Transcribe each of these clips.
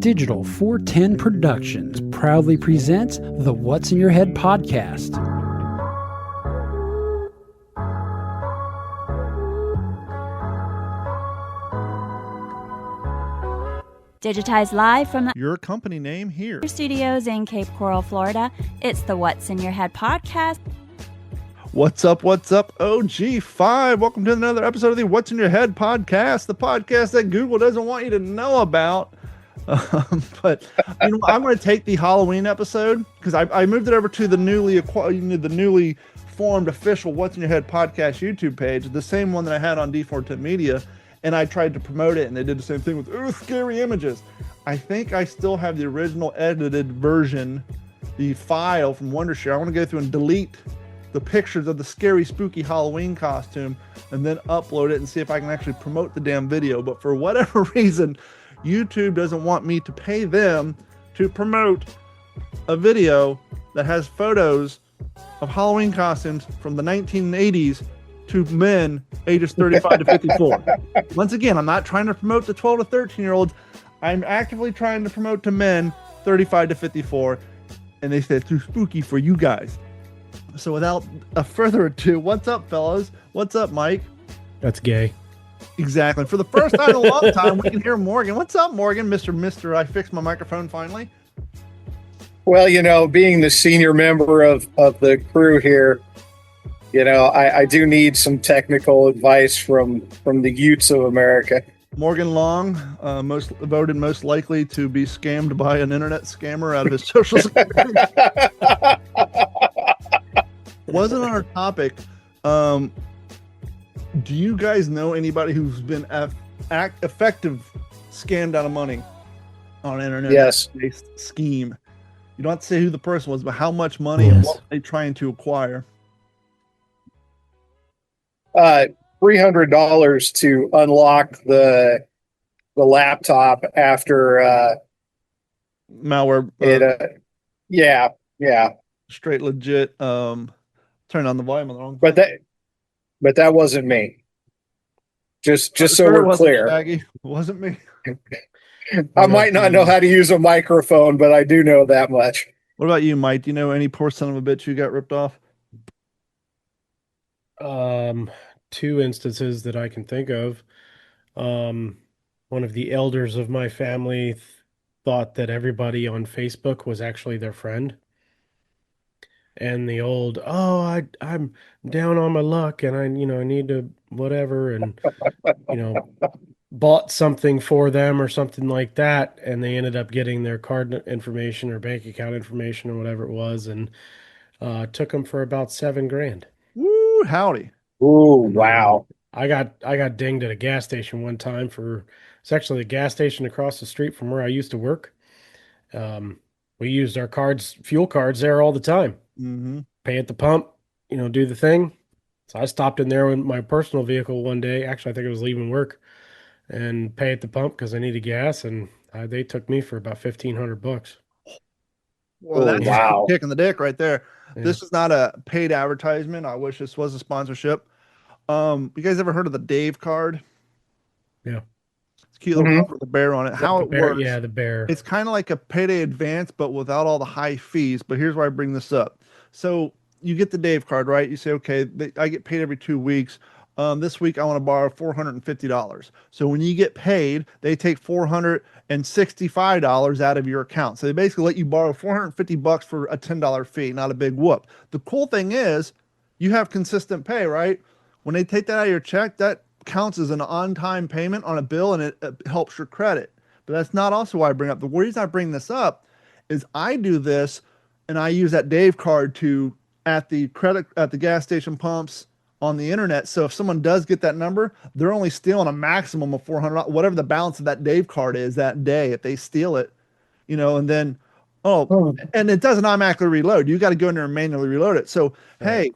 Digital 410 Productions proudly presents the What's in Your Head podcast. Digitized live from the Your company name here. studios in Cape Coral, Florida. It's the What's in Your Head podcast. What's up? What's up? OG5. Welcome to another episode of the What's in Your Head podcast, the podcast that Google doesn't want you to know about. But I'm going to take the Halloween episode because I moved it over to the newly formed official What's in Your Head podcast YouTube page, the same one that I had on D410 Media, and I tried to promote it, and they did the same thing with scary images. I think I still have the original edited version, the file from Wondershare. I want to go through and delete the pictures of the scary, spooky Halloween costume and then upload it and see if I can actually promote the damn video. But for whatever reason, YouTube doesn't want me to pay them to promote a video that has photos of Halloween costumes from the 1980s to men ages 35 to 54. Once again, I'm not trying to promote the 12 to 13 year olds. I'm actively trying to promote to men 35 to 54. And they say it's too spooky for you guys. So without a further ado, what's up, fellas? What's up, Mike? That's gay. Exactly. For the first time in a long time, we can hear Morgan. What's up, Morgan? Mr. I fixed my microphone finally. Well, being the senior member of the crew here, I do need some technical advice from the youths of America. Morgan Long, most likely to be scammed by an internet scammer out of his social security. Wasn't on our topic. Do you guys know anybody who's been effective scammed out of money on an internet-based scheme? You don't have to say who the person was, but how much money and what were they trying to acquire? $300 to unlock the laptop after malware. Yeah. Straight legit. Turn on the volume on the wrong. But that wasn't me. Just so we're clear. Shaggy. It wasn't me. I might not know how to use a microphone, but I do know that much. What about you, Mike? Do you know any poor son of a bitch who got ripped off? Two instances that I can think of. One of the elders of my family thought that everybody on Facebook was actually their friend. And the old, I'm down on my luck and I need to whatever, and bought something for them or something like that, and they ended up getting their card information or bank account information or whatever it was, and took them for about $7,000. Woo, howdy. Ooh, wow. I got dinged at a gas station one time it's actually a gas station across the street from where I used to work. We used our fuel cards there all the time. Mm-hmm. Pay at the pump, do the thing. So I stopped in there with my personal vehicle one day. Actually, I think I was leaving work, and pay at the pump because I needed gas, and they took me for about $1,500. Well, that's wow. a kick in the dick right there. Yeah. This is not a paid advertisement. I wish this was a sponsorship. You guys ever heard of the Dave card? Yeah. It's a cute little card with a bear on it. How it works. Yeah, the bear. It's kind of like a payday advance, but without all the high fees. But here's why I bring this up. So you get the Dave card, right? You say, okay, I get paid every 2 weeks. This week I want to borrow $450. So when you get paid, they take $465 out of your account. So they basically let you borrow $450 for a $10 fee, not a big whoop. The cool thing is you have consistent pay, right? When they take that out of your check, that counts as an on-time payment on a bill, and it helps your credit. But that's not also why I bring up. The reason I bring this up is I do this, and I use that Dave card at the gas station pumps on the internet. So if someone does get that number, they're only stealing a maximum of $400, whatever the balance of that Dave card is that day. If they steal it, and then and it doesn't automatically reload. You got to go in there and manually reload it. So hey,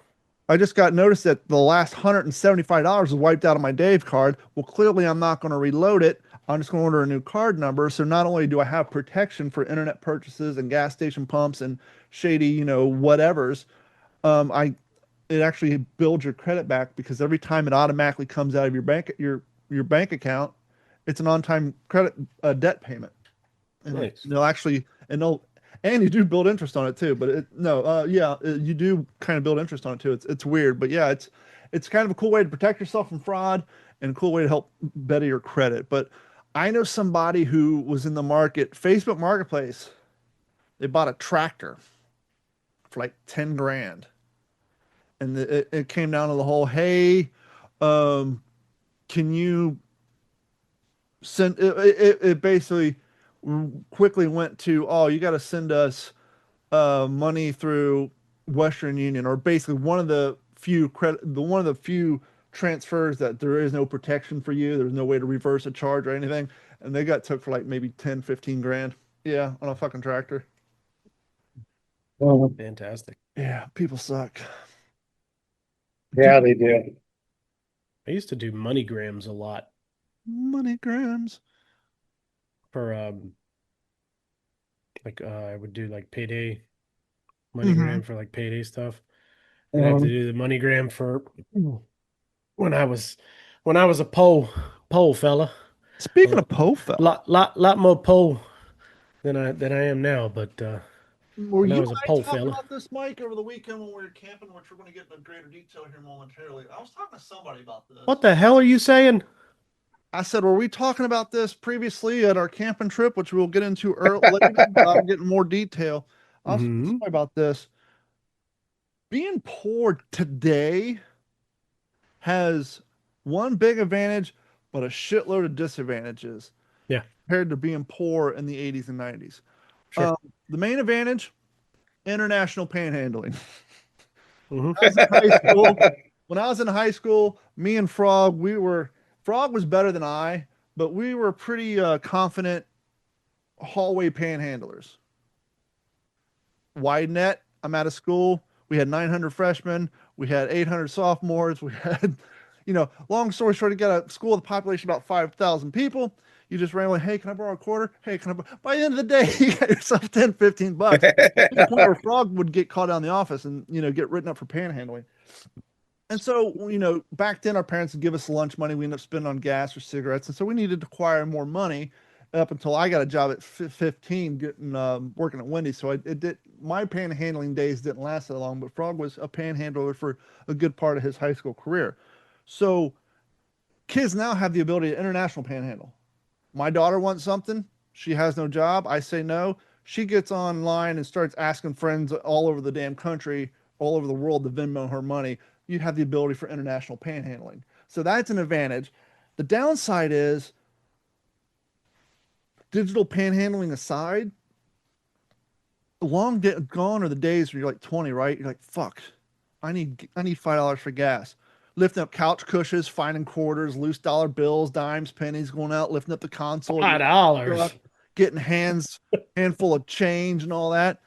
I just got noticed that the last $175 was wiped out of my Dave card. Well, clearly I'm not going to reload it. I'm just going to order a new card number. So not only do I have protection for internet purchases and gas station pumps and shady, whatevers, it actually builds your credit back because every time it automatically comes out of your bank account, it's an on-time credit debt payment. and Nice. they'll actually and you do build interest on it too. But you do kind of build interest on it too. It's weird, but yeah, it's kind of a cool way to protect yourself from fraud and a cool way to help better your credit. But I know somebody who was in the market, Facebook Marketplace. They bought a tractor for like 10 grand, and it came down to the whole, hey, um, can you send it basically quickly went to, oh, you got to send us money through Western Union, or basically one of the few transfers that there is no protection for you. There's no way to reverse a charge or anything. And they got took for like maybe 10, 15 grand. Yeah, on a fucking tractor. Fantastic. Yeah, people suck. Yeah, they do. I used to do MoneyGrams a lot Money grams. for I would do like payday Hmm. MoneyGram for like payday stuff. I'd have to Um, do the MoneyGram for when I was when I was a pole fella. A Speaking of lot Poe fella, lot more pole than I am now, but were when I you was a and I pole talking fella. about this, Mike, over the weekend when we were camping, which we're going to get into greater detail here momentarily? I was talking to somebody about What this. the hell are you saying? I said, were we talking about this previously at our camping trip, which we'll get into later, but I'll get in more detail. I was talking to Hmm. somebody about this. Being poor today has one big advantage, but a shitload of disadvantages Yeah, compared to being poor in the 80s and 90s. sure. Um, the main advantage, international panhandling. Hmm. I was in high school. When I was in high school, me and Frog was better than I, but we were pretty confident hallway panhandlers. Wide net. I'm out of school. We had 900 freshmen. We had 800 sophomores. We had, long story short, you got a school with a population of about 5,000 people. You just randomly, hey, can I borrow a quarter? Hey, can I By the end of the day, you got yourself 10, 15 bucks. To the point where Frog would get called out in the office and, get written up for panhandling. And so, back then our parents would give us lunch money. We ended up spending on gas or cigarettes. And so we needed to acquire more money up until I got a job at 15 getting working at Wendy's. So my panhandling days didn't last that long, but Frog was a panhandler for a good part of his high school career. So kids now have the ability to international panhandle. My daughter wants something. She has no job. I say no. She gets online and starts asking friends all over the damn country, all over the world to Venmo her money. You have the ability for international panhandling. So that's an advantage. The downside is digital panhandling aside, gone are the days where you're like 20, right? You're like, fuck, I need $5 for gas. Lifting up couch cushions, finding quarters, loose dollar bills, dimes, pennies, going out, lifting up the console of your $5. truck, getting handful of change and all that.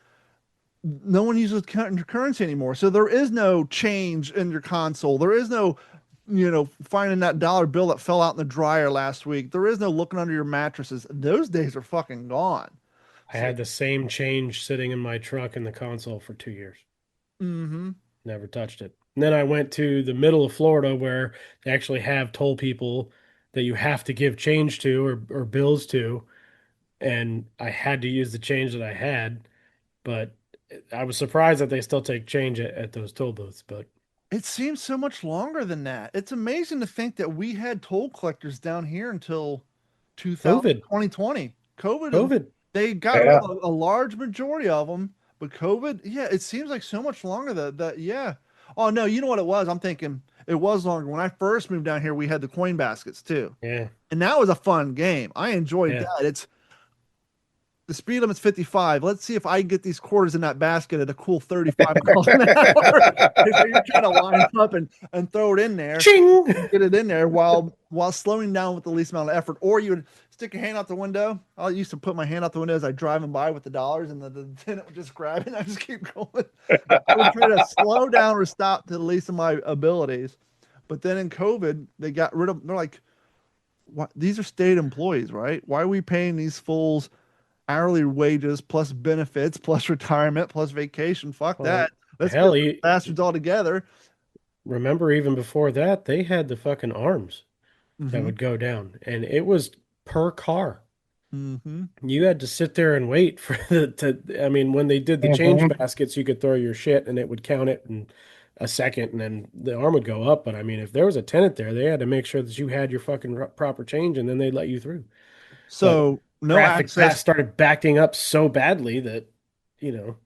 No one uses currency anymore. So there is no change in your console. There is no, finding that dollar bill that fell out in the dryer last week. There is no looking under your mattresses. Those days are fucking gone. I So, had the same change sitting in my truck in the console for 2 years. mm-hmm. Never touched it. And then I went to the middle of Florida where they actually have told people that you have to give change to or bills to. And I had to use the change that I had, but I was surprised that they still take change at those toll booths. But It seems so much longer than that. It's amazing to think that we had toll collectors down here until 2000, COVID, 2020. COVID, COVID. they got rid yeah. of a large majority of them, but COVID, yeah, it seems like so much longer that yeah. Oh no, you know what it was? I'm thinking it was longer. When I first moved down here, we had the coin baskets too. Yeah, And that was a fun game. I enjoyed yeah. that. It's the speed limit's 55. Let's see if I can get these quarters in that basket at a cool 35 miles an hour. So you're trying to line up and throw it in there, Ching! get it in there while slowing down with the least amount of effort. Or you would stick your hand out the window. I used to put my hand out the window as I driving by with the dollars, and the tenant would just grab it and I just keep going. I would try to slow down or stop to the least of my abilities. But then in COVID, they got rid of. They're like, what? These are state employees, right? Why are we paying these fools hourly wages plus benefits plus retirement plus vacation? Fuck Well, that. Let's get hell, rid of bastards all together. remember even before that, they had the fucking arms that Hmm. would go down, and it was per car. Mm-hmm. You had to sit there and wait for I mean, when they did the change Mhm. baskets, you could throw your shit and it would count it in a second and then the arm would go up. But I mean, if there was a tenant there, they had to make sure that you had your fucking proper change and then they'd let you through. But So no traffic access. started backing up so badly that, you know,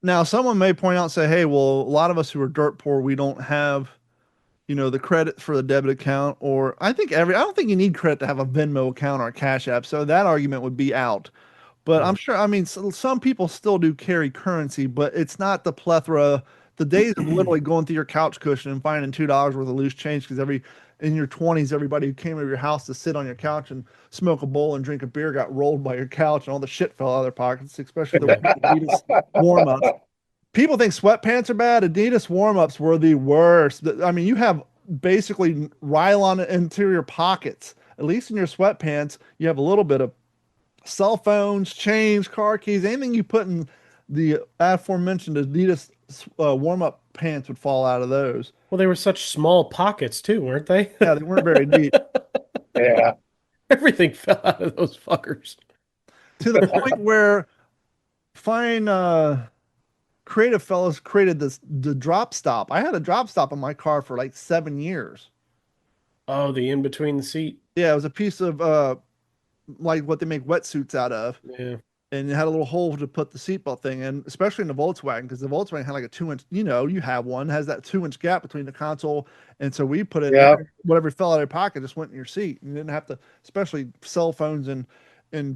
Now, someone may point out, say, hey, well, a lot of us who are dirt poor, we don't have, the credit for the debit account, or I don't think you need credit to have a Venmo account or a Cash App. So that argument would be out. But I'm right. sure, I mean, some people still do carry currency, but it's not the plethora. The days of literally going through your couch cushion and finding $2 worth of loose change because in your 20s, everybody who came over your house to sit on your couch and smoke a bowl and drink a beer got rolled by your couch and all the shit fell out of their pockets, especially the Adidas warm ups. People think sweatpants are bad. Adidas warm ups were the worst. I mean, you have basically Rylon interior pockets. At least in your sweatpants, you have a little bit of cell phones, change, car keys, anything you put in the aforementioned Adidas warm up pants would fall out of those. Well, they were such small pockets too, weren't they? Yeah, they weren't very deep Yeah. Everything fell out of those fuckers. to the point where fine creative fellows created the drop stop. I had a drop stop in my car for like 7 years. Oh, the in between the seat. Yeah, it was a piece of like what they make wetsuits out of. Yeah. And it had a little hole to put the seatbelt thing in, especially in the Volkswagen, because the Volkswagen had like a 2 inch, you have one, has that 2 inch gap between the console. And so we put it in Yeah. there, whatever fell out of your pocket just went in your seat. You didn't have to, especially cell phones and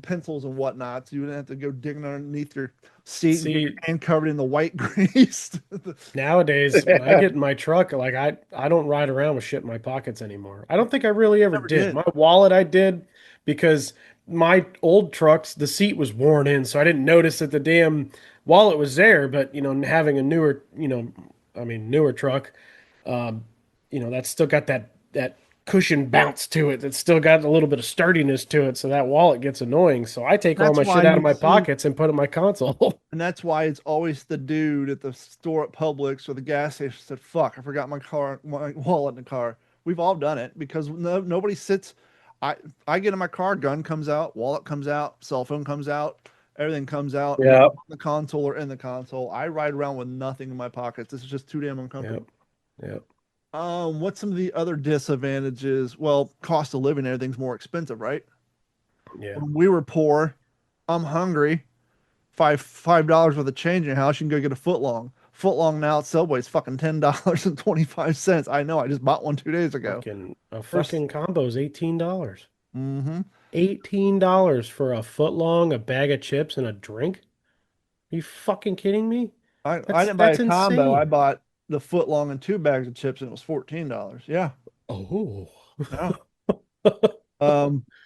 pencils and whatnot. So you didn't have to go digging underneath your seat and get your See, hand covered in the white grease. nowadays when I get in my truck, like I don't ride around with shit in my pockets anymore. I don't think I really ever Never did. did. My wallet I did because my old trucks, the seat was worn in, so I didn't notice that the damn wallet was there. But having a newer, I mean newer truck, um, that's still got that cushion bounce to it. That's still got a little bit of sturdiness to it, so that wallet gets annoying. So I take all That's my why shit out of you my see, pockets and put it in my console. and that's why it's always the dude at the store at Publix or the gas station said, "Fuck, I forgot my wallet in the car." We've all done it because nobody sits. I I get in my car, gun comes out, wallet comes out, cell phone comes out, everything comes out, either Yeah. on the console or in the console. I ride around with nothing in my pockets. This is just too damn Yep, uncomfortable. yep, What's some of the other disadvantages? Well, cost of living, everything's more expensive, right? yeah. When we were poor, I'm hungry. $5 worth of change in your house, you can go get a foot long. Foot long now at Subway's fucking $10.25. I know, I just bought one 2 days ago. Fucking a First, fucking combo is $18. mm-hmm. $18 for a foot long, a bag of chips, and a drink? Are you fucking kidding me? I That's didn't buy a that's combo. I insane. bought the foot long and 2 bags of chips, and it was $14. Yeah, Oh. yeah.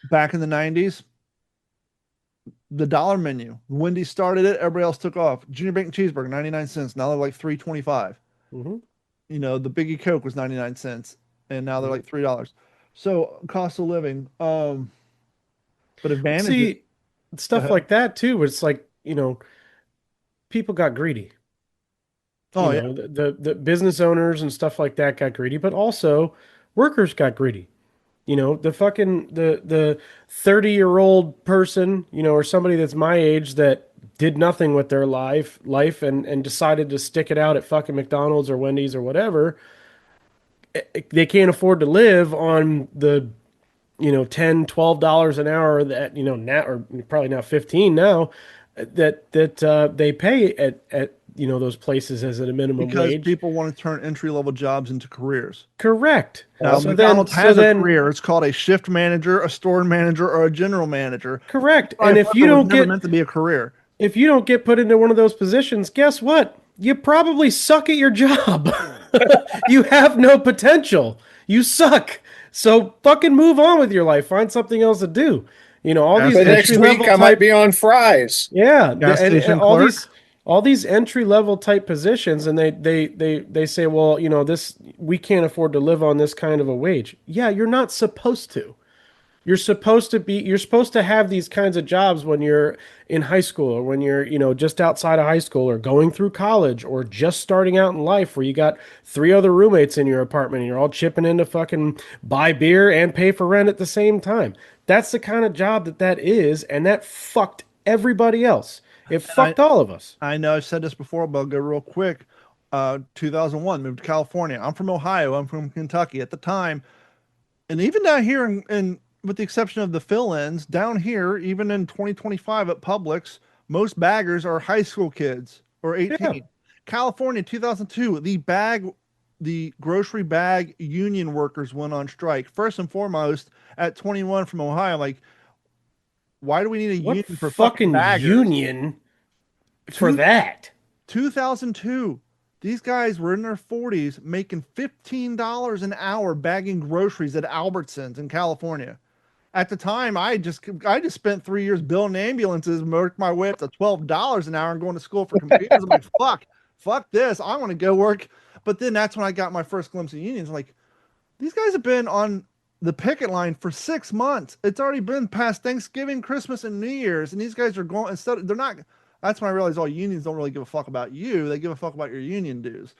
Back in the '90s, the dollar menu. Wendy's started it. Everybody else took off. Junior bacon cheeseburger, 99 cents. Now they're like 3.25. hmm The Biggie Coke was 99 cents, and now they're like $3. So cost of living. But advantages. See, Go stuff ahead. like that too, it's like, people got greedy. Oh yeah, The business owners and stuff like that got greedy, but also workers got greedy. The fucking the 30-year-old person, or somebody that's my age that did nothing with their life and decided to stick it out at fucking McDonald's or Wendy's or whatever, they can't afford to live on the, $10, $12 an hour that, now, or probably now 15 now, that they pay at those places as at a minimum because wage. people want to turn entry level jobs into careers. Correct. Now, So then McDonald's so has a then career. It's called a shift manager, a store manager, or a general manager. correct. Fry And if flipper was never meant to be a career. you don't get put into one of those positions, guess what? You probably suck at your job. You have no potential. You suck. So fucking move on with your life. Find something else to do. All Gas these The station, next entry week level I might type, be on fries. yeah, gas and station clerk. all these entry level type positions, and they say, well, this we can't afford to live on this kind of a wage. Yeah, you're not supposed to. You're supposed to have these kinds of jobs when you're in high school or when you're, just outside of high school or going through college or just starting out in life where you got three other roommates in your apartment and you're all chipping in to fucking buy beer and pay for rent at the same time. that's the kind of job that is, and that fucked everybody else. It And I fucked all of us. I know I've said this before, but I'll go real quick. 2001, moved to California. I'm from Ohio. I'm from Kentucky at the time, and even down here, with the exception of the fill-ins, down here, even in 2025 at Publix, most baggers are high school kids or Yeah. 18. California, 2002, the grocery bag union workers went on strike. First and foremost, at 21 from Ohio, like, why do we need a What union for fucking fucking baggers? union for Two, that? 2002. These guys were in their 40s making $15 an hour bagging groceries at Albertsons in California. At the time, I just spent 3 years building ambulances, worked my way up to $12 an hour and going to school for computers. I'm like, fuck this. I want to go work. But then that's when I got my first glimpse of unions. I'm like, these guys have been on the picket line for 6 months. It's already been past Thanksgiving, Christmas, and New Year's, and these guys are going instead. They're not. That's when I realized all unions don't really give a fuck about you. They give a fuck about your union dues,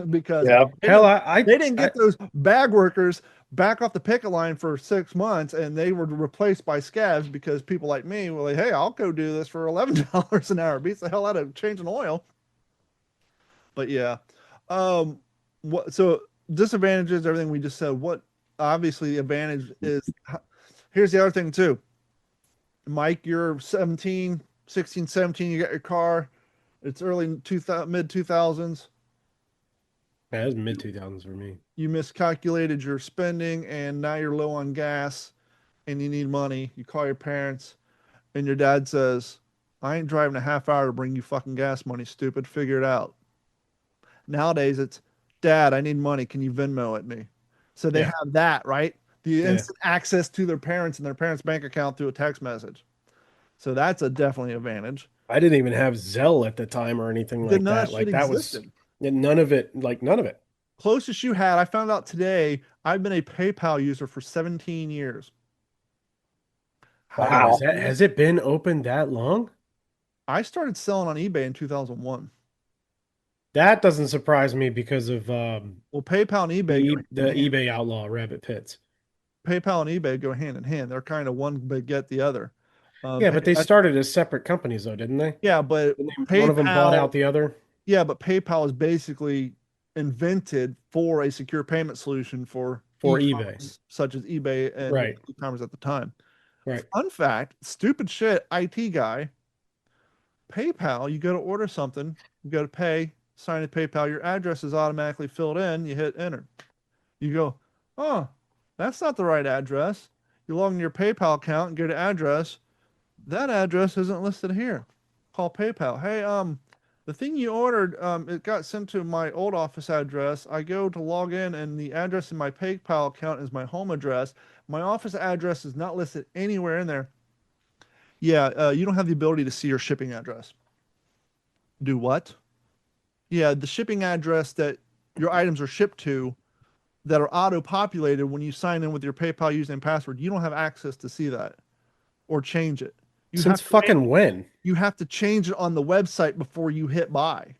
because Yeah. Hell, they didn't get those bag workers back off the picket line for 6 months, and they were replaced by scabs because people like me were like, "Hey, I'll go do this for $11 an hour." Beats the hell out of changing oil. But yeah, what so disadvantages, everything we just said. What obviously the advantage is, here's the other thing too. Mike, you're 17, 16, 17, you got your car. It's early 2000, mid 2000s. Yeah, it was mid 2000s for me. You miscalculated your spending and now you're low on gas and you need money. You call your parents and your dad says, I ain't driving a half hour to bring you fucking gas money, stupid. Figure it out. Nowadays, it's, Dad, I need money. Can you Venmo at me? So they Yeah. have that, right? The Yeah. instant access to their parents and their parents' bank account through a text message. So that's a definitely advantage. I didn't even have Zelle at the time or anything like Then none of that. that shit Like that was existed. none of it. Like none of it. Closest you had, I found out today, I've been a PayPal user for 17 years. Wow, Wow. has it been open that long? I started selling on eBay in 2001. That doesn't surprise me because of Well, PayPal and eBay go the hand in hand. eBay outlaw rabbit pits. PayPal and eBay go hand in hand. They're kind of one beget the other. Yeah, but they started as separate companies though, didn't they? Yeah, but One of them bought PayPal, out the other yeah, but PayPal is basically invented for a secure payment solution for for e-commerce, eBay. such as eBay and Right. e-commerce at the time. Right. Fun fact, stupid shit, IT guy, PayPal, you go to order something, you go to pay, sign in PayPal, your address is automatically filled in, you hit enter. You go, oh, that's not the right address. You log in your PayPal account and go to address. That address isn't listed here. Call PayPal. Hey, the thing you ordered, it got sent to my old office address. I go to log in and the address in my PayPal account is my home address. My office address is not listed anywhere in there. Yeah, you don't have the ability to see your shipping address. Do what? Yeah, the shipping address that your items are shipped to that are auto-populated when you sign in with your PayPal username and password, you don't have access to see that or change it. You Since have to fucking when? you have to change it on the website before you hit buy.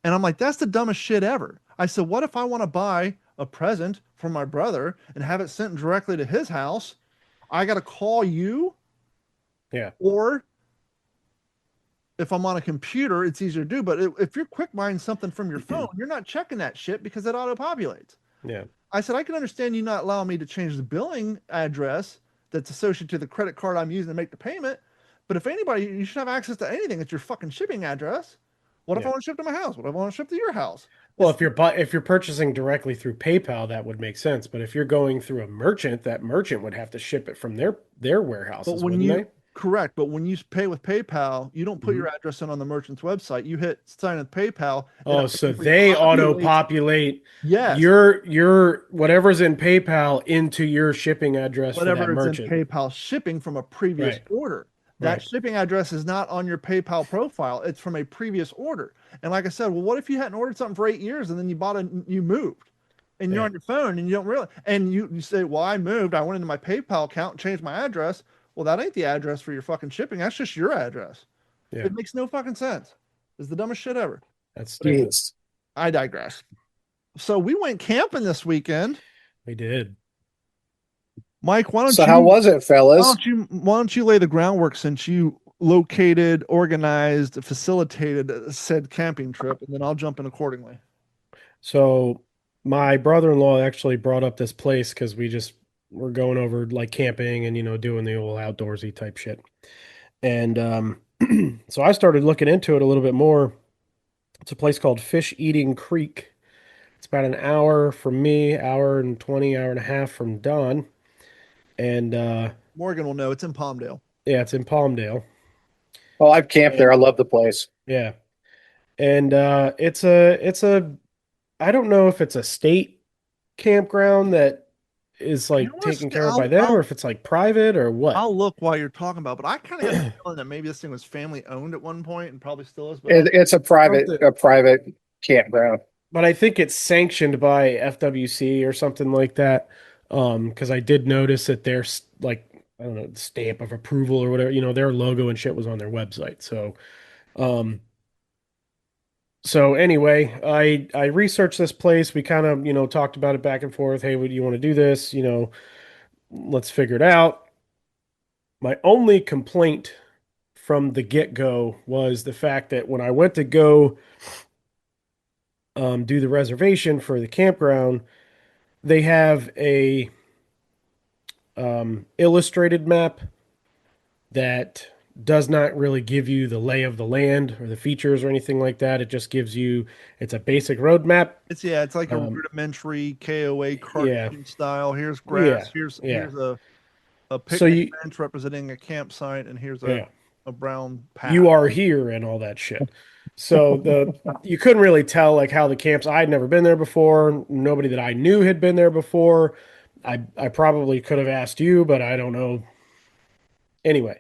And I'm like, that's the dumbest shit ever. I said, what if I want to buy a present for my brother and have it sent directly to his house? I got to call you. Yeah. Or if I'm on a computer, it's easier to do. But if you're quick buying something from your phone, you're not checking that shit because it auto populates. Yeah. I said, I can understand you not allowing me to change the billing address that's associated to the credit card I'm using to make the payment. But if anybody, you should have access to anything. It's your fucking shipping address. What if I Yeah. want to ship to my house? What if I want to ship to your house? Well, if you're purchasing directly through PayPal, that would make sense. But if you're going through a merchant, that merchant would have to ship it from their But warehouses, when wouldn't you they? correct, but when you pay with PayPal, you don't put your Mhm. address in on the merchant's website. You hit sign with PayPal. Oh, so they auto populate Yes, your whatever's in PayPal into your shipping address for that whatever is in merchant. PayPal shipping from a previous Right. order. That Right. shipping address is not on your PayPal profile. It's from a previous order. And like I said, well, what if you hadn't ordered something for 8 years and then you moved and you're Yeah. on your phone and you don't realize, and you say, well, I moved. I went into my PayPal account and changed my address. Well, that ain't the address for your fucking shipping. That's just your address. Yeah. It makes no fucking sense. It's the dumbest shit ever. That's stupid. Jeez. I digress. So we went camping this weekend. We did. Mike, So how was it, fellas? why don't you lay the groundwork since you located, organized, facilitated said camping trip, and then I'll jump in accordingly. So my brother-in-law actually brought up this place because we just were going over like camping and doing the old outdoorsy type shit. And so I started looking into it a little bit more. It's a place called Fish Eating Creek. It's about an hour from me, hour and 20, hour and a half from Don. And Morgan will know it's in Palmdale. yeah, it's in Palmdale. Oh, I've camped there. And I love the place. yeah. And it's a I don't know if it's a state campground that is You like know what? taken care of by them or if it's like private or what. I'll look while you're talking about, but I kind of get the feeling that maybe this thing was family owned at one point and probably still is. But It's a private Something. campground. But I think it's sanctioned by FWC or something like that. Because I did notice that there's like, I don't know, stamp of approval or whatever, their logo and shit was on their website. Um, so anyway, I researched this place. We kind of, talked about it back and forth. Hey, would you want to do this? Let's figure it out. My only complaint from the get-go was the fact that when I went to go do the reservation for the campground, they have a illustrated map that does not really give you the lay of the land or the features or anything like that. It just gives you, it's a basic road map. it's like a Um, rudimentary KOA yeah, cartoon style. Here's yeah, grass. Here's yeah. a So picnic you, bench representing a campsite, and here's yeah, a brown you path. are here and all that shit. So you couldn't really tell like how the camps. I'd never been there before. Nobody that I knew had been there before. I probably could have asked you, but I don't know. Anyway,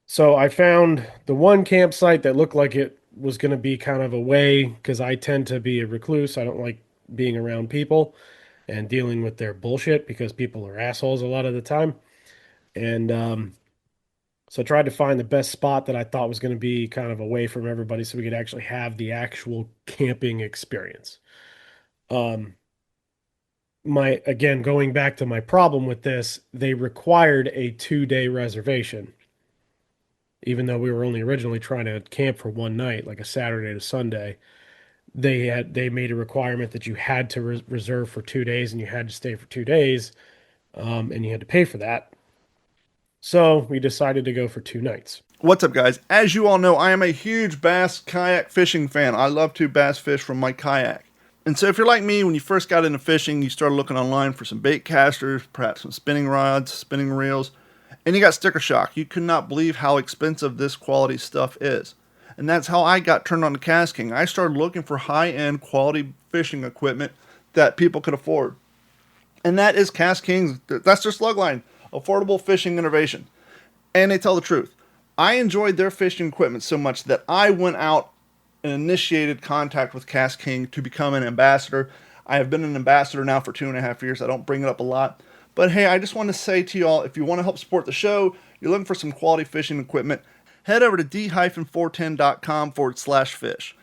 so I found the one campsite that looked like it was going to be kind of away because I tend to be a recluse. I don't like being around people and dealing with their bullshit because people are assholes a lot of the time. And so I tried to find the best spot that I thought was going to be kind of away from everybody so we could actually have the actual camping experience. Um, again, going back to my problem with this, they required a 2-day reservation, even though we were only originally trying to camp for one night, like a Saturday to Sunday. They made a requirement that you had to reserve for 2 days and you had to stay for 2 days, and you had to pay for that. So we decided to go for 2 nights. What's up, guys? As you all know, I am a huge bass kayak fishing fan. I love to bass fish from my kayak. And so if you're like me, when you first got into fishing, you started looking online for some bait casters, perhaps some spinning rods, spinning reels, and you got sticker shock. You could not believe how expensive this quality stuff is. And that's how I got turned on to Casking. I started looking for high-end quality fishing equipment that people could afford. And that is King's. That's their slug line, affordable fishing innovation. And they tell the truth. I enjoyed their fishing equipment so much that I went out and initiated contact with King to become an ambassador. I have been an ambassador now for 2.5 years. I don't bring it up a lot. But hey, I just want to say to y'all, if you want to help support the show, you're looking for some quality fishing equipment, head over to d-410.com/fish.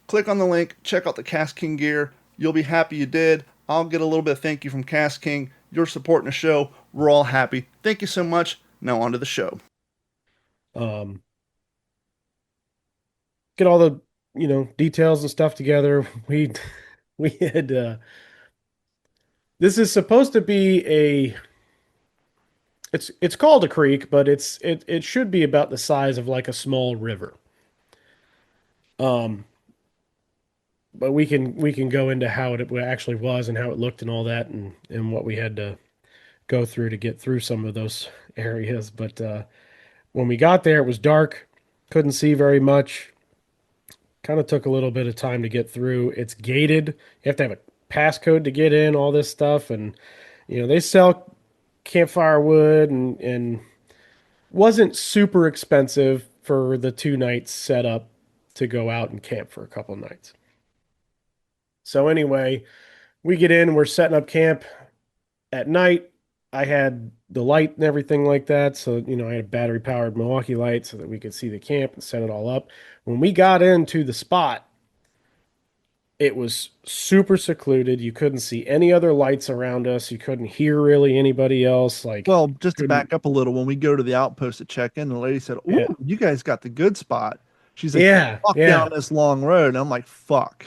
Click on the link, check out the King gear. You'll be happy you did. I'll get a little bit of thank you from King. You're supporting the show. We're all happy. Thank you so much. Now on to the show. Get all the details and stuff together. We had this is supposed to be it's called a creek, but it should be about the size of like a small river. Um, but we can go into how it actually was and how it looked and all that and what we had to go through to get through some of those areas. But when we got there, it was dark, couldn't see very much. Kind of took a little bit of time to get through. It's gated. You have to have a passcode to get in, all this stuff. And, they sell campfire wood and wasn't super expensive for the 2 nights set up to go out and camp for a couple of nights. So anyway, we get in, we're setting up camp at night. I had the light and everything like that. So, I had a battery powered Milwaukee light so that we could see the camp and set it all up. When we got into the spot, It was super secluded. You couldn't see any other lights around us. You couldn't hear really anybody else. Like, Well, just to couldn't. back up a little, when we go to the outpost to check in, the lady said, "Ooh, Yeah. you guys got the good spot." She's like, Yeah. "Walk down Yeah. this long road," and I'm like, "Fuck."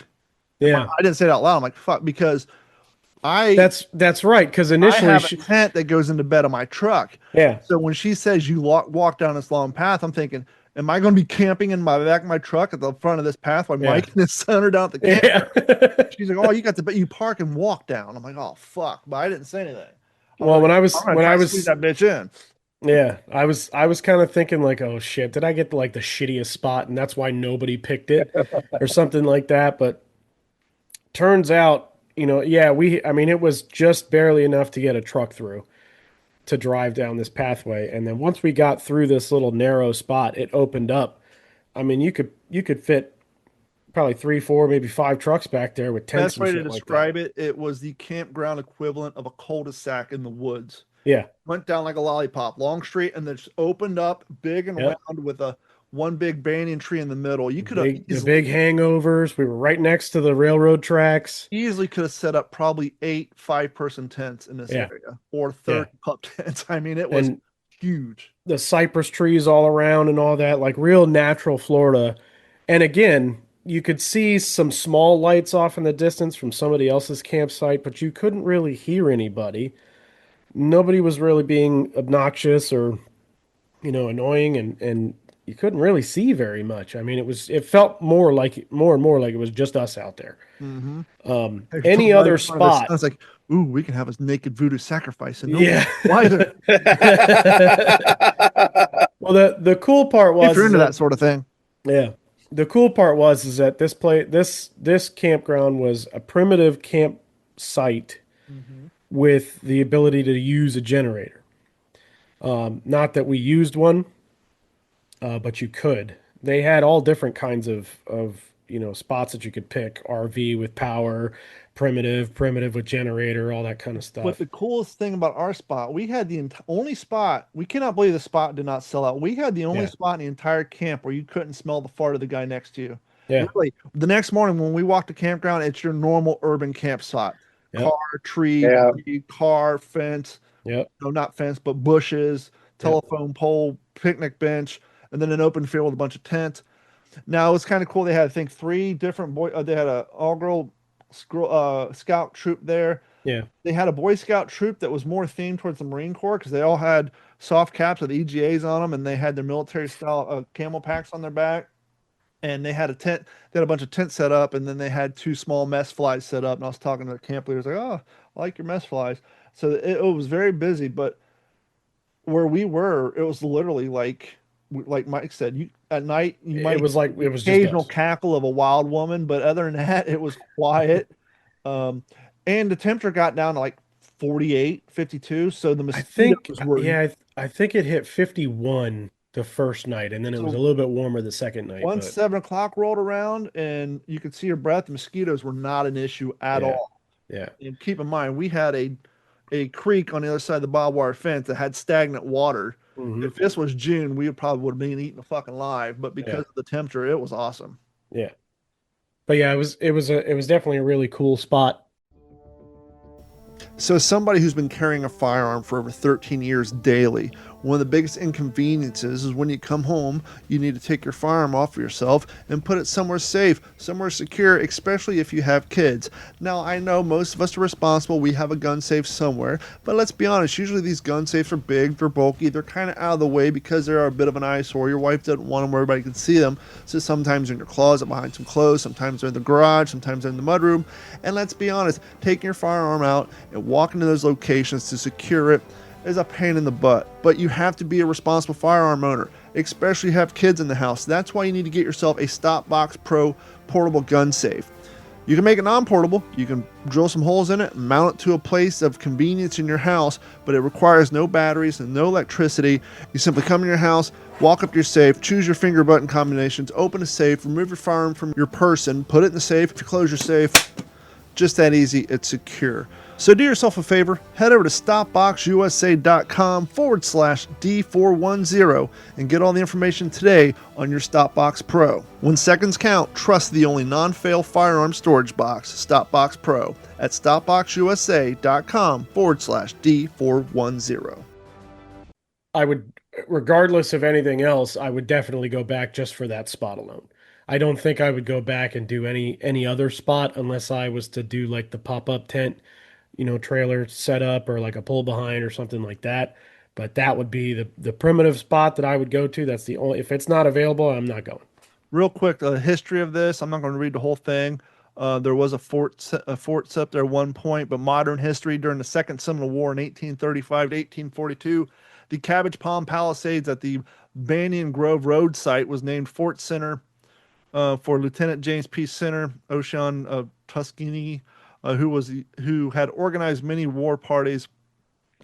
Yeah. I didn't say it out loud. I'm like, "Fuck," because I That's right. Because I initially, have a tent that goes into bed of my truck. yeah. So when she says you walk down this long path, I'm thinking, am I going to be camping in my back of my truck at the front of this path while Yeah. Mike and his son are down at the camp? Yeah. She's like, "Oh, you got to, but you park and walk down." I'm like, "Oh fuck," but I didn't say anything. I was Well, like, I'm gonna when try I to squeeze was that bitch in. yeah, I was kind of thinking like, oh shit, did I get like the shittiest spot and that's why nobody picked it or something like that? But turns out, yeah, I mean, it was just barely enough to get a truck through to drive down this pathway. And then once we got through this little narrow spot, it opened up. I mean, you could fit probably three, four, maybe five trucks back there with tents Best and way to shit like that. describe it, it was the campground equivalent of a cul-de-sac in the woods. Yeah. Went down like a lollipop, long street, and then just opened up big and Yep. round with a one big banyan tree in the middle. You could have The big hangovers. We were right next to the railroad tracks. easily could have set up probably 8 5-person tents in this Yeah. area or Yeah. 30 pup tents. I mean, it was And huge. the cypress trees all around and all that, like real natural Florida. And again, you could see some small lights off in the distance from somebody else's campsite, but you couldn't really hear anybody. Nobody was really being obnoxious or, annoying, and you couldn't really see very much. I mean, it felt more and more like it was just us out there. Mm-hmm. Any other spot. It's like, ooh, we can have a naked voodoo sacrifice and no Yeah. wiser. Well, the cool part If was you're into is that sort of thing. yeah. The cool part was is that this campground was a primitive campsite with the ability to use a generator. Not that we used one, but you could. They had all different kinds of spots that you could pick. RV with power, primitive with generator, all that kind of But stuff. the coolest thing about our spot, we had the only spot. We cannot believe the spot did not sell out. We had the only Yeah. spot in the entire camp where you couldn't smell the fart of the guy next to you. Yeah. Really, the next morning when we walked the campground, it's your normal urban camp spot. Yep. Car, tree, Yeah. car, fence. Yep. No, not fence, but bushes, telephone pole, picnic bench, and then an open field with a bunch of tents. Now it was kind of cool. They had, I think, 3 different they had a all-girl scout troop there. Yeah. They had a Boy Scout troop that was more themed towards the Marine Corps because they all had soft caps with EGAs on them, and they had their military style camel packs on their back. And they had a tent. They had a bunch of tents set up, and then they had 2 small mess flies set up. And I was talking to the camp leaders, like, "Oh, I like your mess flies." So it was very busy, but where we were, it was literally like Mike said, you at night you might It was like it was just occasional us. cackle of a wild woman, but other than that, it was quiet. Um, and the temperature got down to like 48, 52. So the I think, mosquitoes were yeah, I think it hit 51 the first night, and then it was a So little bit warmer the second night. once But 7 o'clock rolled around and you could see your breath, the mosquitoes were not an issue at Yeah. all. yeah, And keep in mind, we had a creek on the other side of the barbed wire fence that had stagnant water. Mhm. If this was June, we probably would have been eating fucking live, but because Yeah. of the temperature, it was awesome. yeah. But yeah, it was definitely a really cool spot. So, as somebody who's been carrying a firearm for over 13 years daily, one of the biggest inconveniences is when you come home, you need to take your firearm off of yourself and put it somewhere safe, somewhere secure, especially if you have kids. Now, I know most of us are responsible. We have a gun safe somewhere, but let's be honest, usually these gun safes are big, they're bulky, they're kind of out of the way because they're a bit of an eyesore. Your wife doesn't want them where everybody can see them. So sometimes they're in your closet behind some clothes, sometimes they're in the garage, sometimes they're in the mudroom. And let's be honest, taking your firearm out and walking to those locations to secure it is a pain in the butt. But you have to be a responsible firearm owner, especially if you have kids in the house. That's why you need to get yourself a Stopbox Pro portable gun safe. You can make it non-portable. You can drill some holes in it, mount it to a place of convenience in your house, but it requires no batteries and no electricity. You simply come in your house, walk up to your safe, choose your finger button combinations, open a safe, remove your firearm from your person, put it in the safe. If you close your safe, just that easy, it's secure. So do yourself a favor, head over to stopboxusa.com/D410 and get all the information today on your Stopbox Pro. When seconds count, trust the only non-fail firearm storage box, Stopbox Pro, at stopboxusa.com/D410. I would, regardless of anything else, I would definitely go back just for that spot alone. I don't think I would go back and do any other spot unless I was to do like the pop-up tent, trailer setup or like a pull behind or something like that. But that would be the primitive spot that I would go to. That's the only, if it's not available, I'm not going. Real quick, the history of this. I'm not going to read the whole thing. There was a fort set there at one point, but modern history during the Second Seminole War in 1835 to 1842, the Cabbage Palm Palisades at the Banyan Grove Road site was named Fort Center for Lieutenant James P. Center, Ocean Tuskegee, who had organized many war parties,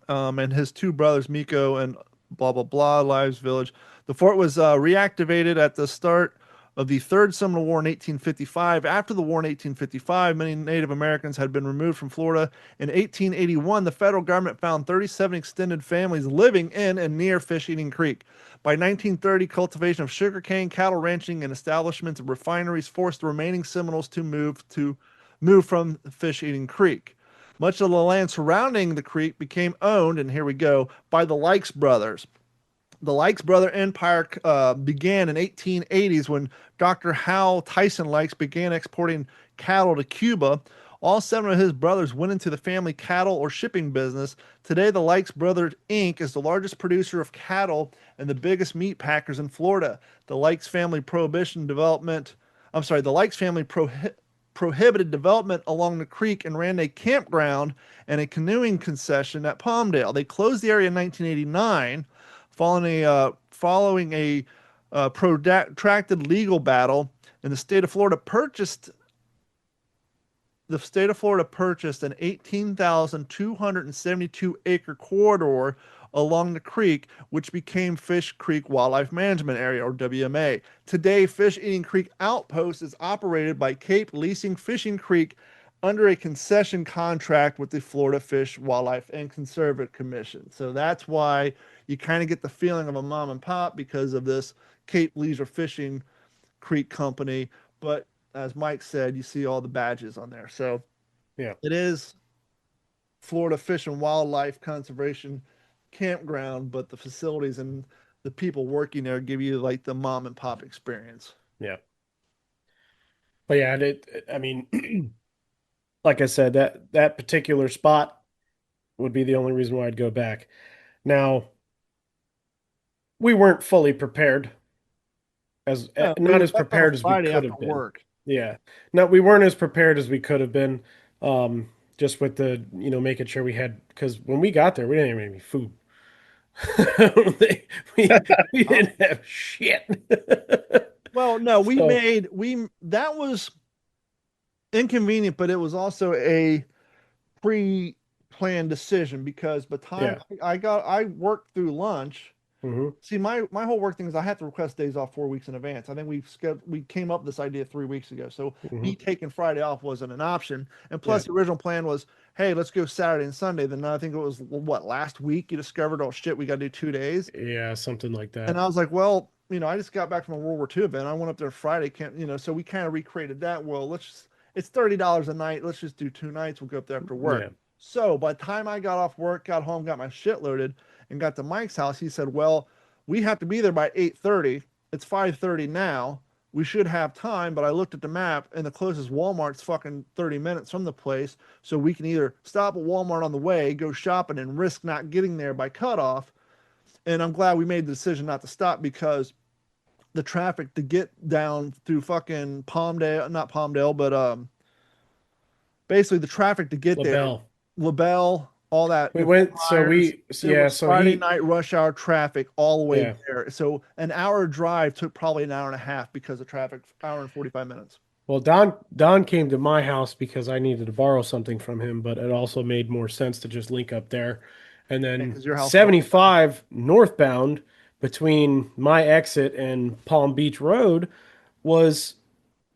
and his two brothers, Miko and blah blah blah, Lives Village. The fort was reactivated at the start of the Third Seminole War in 1855. After the war in 1855, many Native Americans had been removed from Florida. In 1881, the federal government found 37 extended families living in and near Fish Eating Creek. By 1930, cultivation of sugarcane, cattle ranching, and establishments of refineries forced the remaining Seminoles to move from Fish Eating Creek. Much of the land surrounding the creek became owned, and here we go, by the Lykes brothers. The Lykes brother empire began in 1880s when Dr. Hal Tyson Lykes began exporting cattle to Cuba. All seven of his brothers went into the family cattle or shipping business. Today, the Lykes Brothers Inc. is the largest producer of cattle and the biggest meat packers in Florida. The Lykes family prohibited development along the creek and ran a campground and a canoeing concession at Palmdale. They closed the area in 1989 following a protracted legal battle, and the state of Florida purchased an 18,272 acre corridor along the creek, which became Fish Creek Wildlife Management Area, or WMA. Today, Fish Eating Creek Outpost is operated by Cape Leasing Fishing Creek under a concession contract with the Florida Fish, Wildlife, and Conservation Commission. So that's why you kind of get the feeling of a mom and pop because of this Cape Leisure Fishing Creek Company. But as Mike said, you see all the badges on there. So Yeah. it is Florida Fish and Wildlife Conservation Campground, but the facilities and the people working there give you like the mom and pop experience. Yeah. But yeah, I mean, like I said, that particular spot would be the only reason why I'd go back. Now, we weren't fully prepared, as We not as left on a prepared as we Friday could after have been. work. Yeah. No, we weren't as prepared as we could have been. Just with the, making sure we had, because when we got there, we didn't have any food. we, we didn't have shit. Well, no, So, that was inconvenient, but it was also a pre-planned decision because by the time yeah. I worked through lunch. Hmm. See, my whole work thing is I have to request days off 4 weeks in advance. I think we came up with this idea 3 weeks ago. So Hmm. me taking Friday off wasn't an option. And Yeah. plus, the original plan was, hey, let's go Saturday and Sunday. Then I think it was what last week you discovered, oh shit, we got to do 2 days. Yeah, something like And that. I was like, well, I just got back from a World War II event. I went up there Friday, so we kind of recreated that. Well, it's $30 a night. Let's just do 2 nights. We'll go up there after work. Yeah. So by the time I got off work, got home, got my shit loaded, and got to Mike's house, he said, well, we have to be there by 8:30. It's 5:30 now. We should have time, but I looked at the map and the closest Walmart's fucking 30 minutes from the place. So we can either stop at Walmart on the way, go shopping, and risk not getting there by cutoff. And I'm glad we made the decision not to stop because the traffic to get down through fucking Palmdale, not Palmdale, but basically the traffic to get there, LaBelle. LaBelle, all that. We went, so Myers, it yeah, was so Friday night rush hour traffic all the way Yeah. there. So an hour drive took probably an hour and a half because of traffic, hour and 45 minutes. Well, Don came to my house because I needed to borrow something from him, but it also made more sense to just link up there. And Yeah, then 'cause your house 75 northbound between my exit and Palm Beach Road was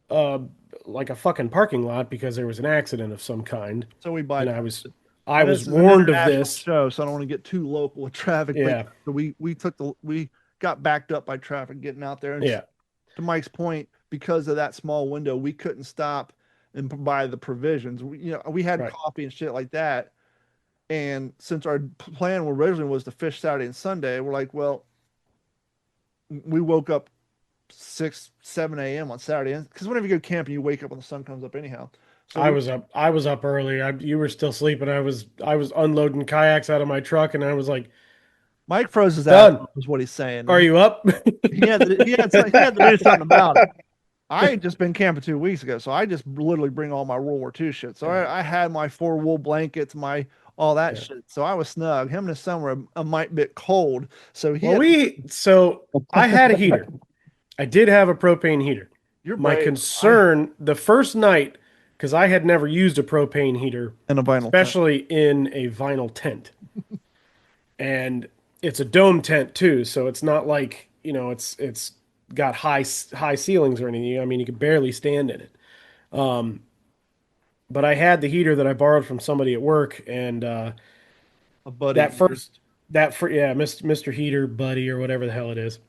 uh like a fucking parking lot because there was an accident of some kind. So we And bypassed it. I And was this is an warned of international this. show, so I don't want to get too local with traffic. But Yeah, so we got backed up by traffic getting out there, and yeah, to Mike's point, because of that small window, we couldn't stop and buy the provisions. We had right. coffee and shit like that. And since our plan originally was to fish Saturday and Sunday, we're like, well, we woke up 6, 7 a.m. on Saturday because whenever you go camping, you wake up when the sun comes up anyhow. So I we was up. I was up early. You were still sleeping. I was unloading kayaks out of my truck, and I was like, Mike froze his ass "Done. off, is what he's saying, Are and you up?" he had to do something about it. I had just been camping 2 weeks ago, so I just literally bring all my World War II shit. So Yeah, I had my 4 wool blankets, my all that yeah. shit. So I was snug. Him and his son were a mite bit cold, so he Well, had so I had a heater. I did have a propane heater. you're My brave. I concern the first night, because I had never used a propane heater, and a vinyl tent. especially in a vinyl tent. And it's a dome tent too, so it's not like, it's got high ceilings or anything. I mean, you could barely stand in it. Um, but I had the heater that I borrowed from somebody at work, and A buddy of that yours. first that for yeah, Mr. Heater Buddy or whatever the hell it is.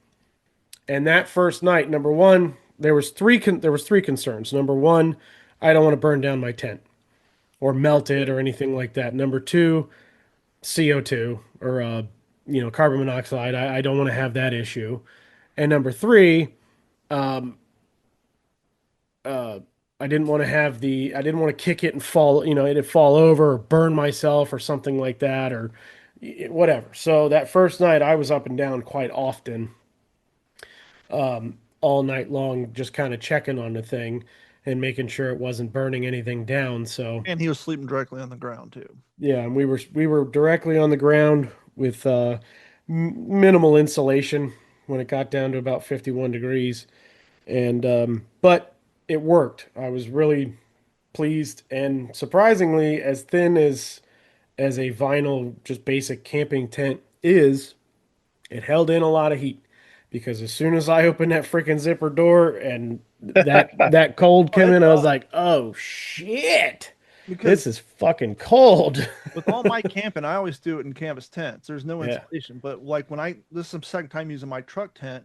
And that first night, number one, there was three concerns. Number one, I don't want to burn down my tent or melt it or anything like that. Number two, CO2 or carbon monoxide. I don't want to have that issue. And number three, um, uh, I didn't want to kick it and fall, it'd fall over or burn myself or something like that or whatever. So that first night I was up and down quite often, all night long, just kind of checking on the thing and making sure it wasn't burning anything down. So And he was sleeping directly on the ground too. yeah, and we were directly on the ground with minimal insulation when it got down to about 51 degrees, and but it worked. I was really pleased, and surprisingly, as thin as a vinyl, just basic camping tent is, it held in a lot of heat because as soon as I opened that freaking zipper door and that cold Oh, came it in, I was does. like, "Oh shit, Because this is fucking cold." with all my camping, I always do it in canvas tents. There's no Yeah, insulation, but like when this is the second time using my truck tent,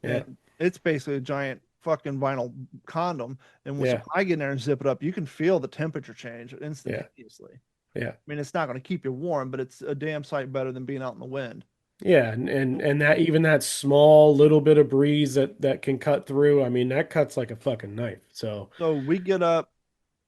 yeah, and it's basically a giant fucking vinyl condom. And when yeah, I get in there and zip it up, you can feel the temperature change yeah, instantaneously. yeah. I mean, it's not going to keep you warm, but it's a damn sight better than being out in the wind. Yeah, and that even that small little bit of breeze that can cut through, I mean, that cuts like a fucking knife. So, So we get up,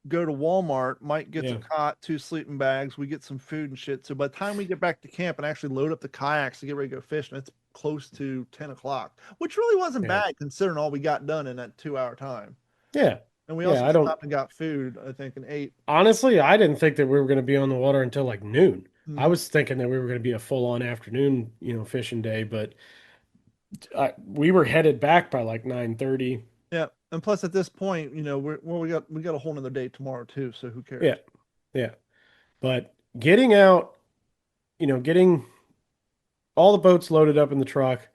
go to Walmart. Mike gets a yeah, cot, 2 sleeping bags. We get some food and shit. So by the time we get back to camp and actually load up the kayaks to get ready to go fishing, it's close to 10 o'clock, which really wasn't yeah, bad considering all we got done in that 2 hour time. yeah, And we yeah. also I don't stopped and got food, I think, and ate. honestly, I didn't think that we were going to be on the water until like noon. I Mhm. was thinking that we were going to be a full-on afternoon, fishing day, but we were headed back by like 9:30. Yeah. And plus, at this point, we got a whole nother day tomorrow too. So who Yeah, cares? yeah. But getting out, getting all the boats loaded up in the truck,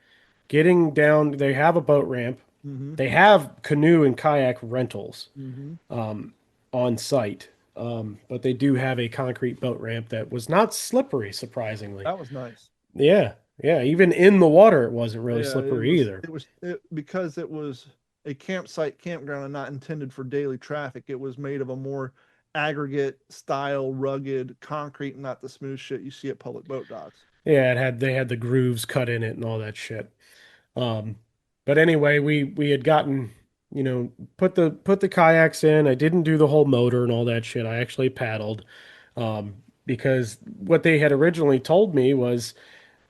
getting down, they have a boat ramp. Mm-hmm. They have canoe and kayak rentals Mm-hmm. um, on site, but they do have a concrete boat ramp that was not slippery, surprisingly. That was nice. Yeah, yeah. Even in the water, it wasn't really Yeah, it slippery was either. it was it because it was a campground and not intended for daily traffic. It was made of a more aggregate style, rugged concrete, not the smooth shit you see at public boat docks. Yeah, they had the grooves cut in it and all that shit. Um, but anyway, we had gotten, put the kayaks in. I didn't do the whole motor and all that shit. I actually paddled, because what they had originally told me was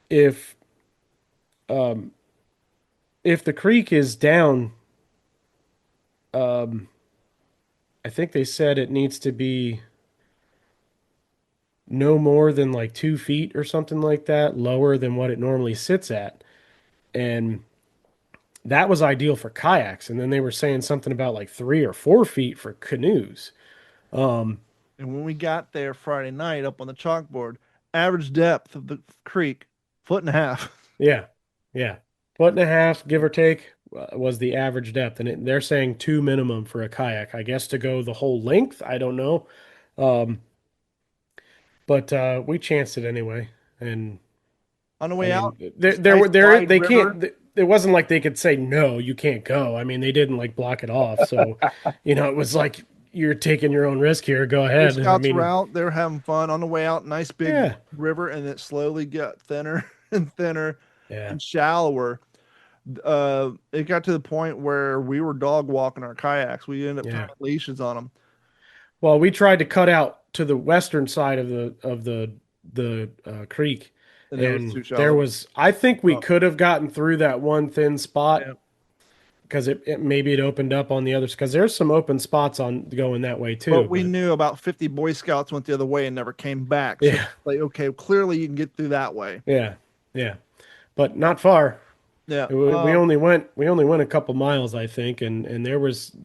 if um, if the creek is down, um, I think they said it needs to be no more than like 2 feet or something like that, lower than what it normally sits at. And that was ideal for kayaks. And then they were saying something about like 3 or 4 feet for canoes. Um, And when we got there Friday night up on the chalkboard, average depth of the creek, 1.5 feet. yeah, yeah. Foot and a half, give or take, was the average depth. And they're saying two minimum for a kayak. I guess to go the whole length. I don't know. Um, but we chanced it anyway. And On the I way out, mean, there this there nice were there wide they river. can't. It wasn't like they could say no, you can't go. I mean, they didn't like block it off. So, it was like you're taking your own risk here. Go Boy ahead. I Scouts were mean, out. They were having fun. On the way out, nice big yeah, river, and it slowly got thinner and thinner yeah, and shallower. It got to the point where we were dog walking our kayaks. We ended up tying yeah. leashes on them. Well, we tried to cut out to the western side of the creek, And it was and too there shallow. was. I think we Oh, could have gotten through that one thin yeah. spot because it maybe it opened up on the others because there's some open spots on going that way But too. we But knew about 50 Boy Scouts went the other way and never came back. So yeah, like, okay, clearly you can get through that way. yeah, yeah, but not far. Yeah. We only went a couple miles, I think, and there was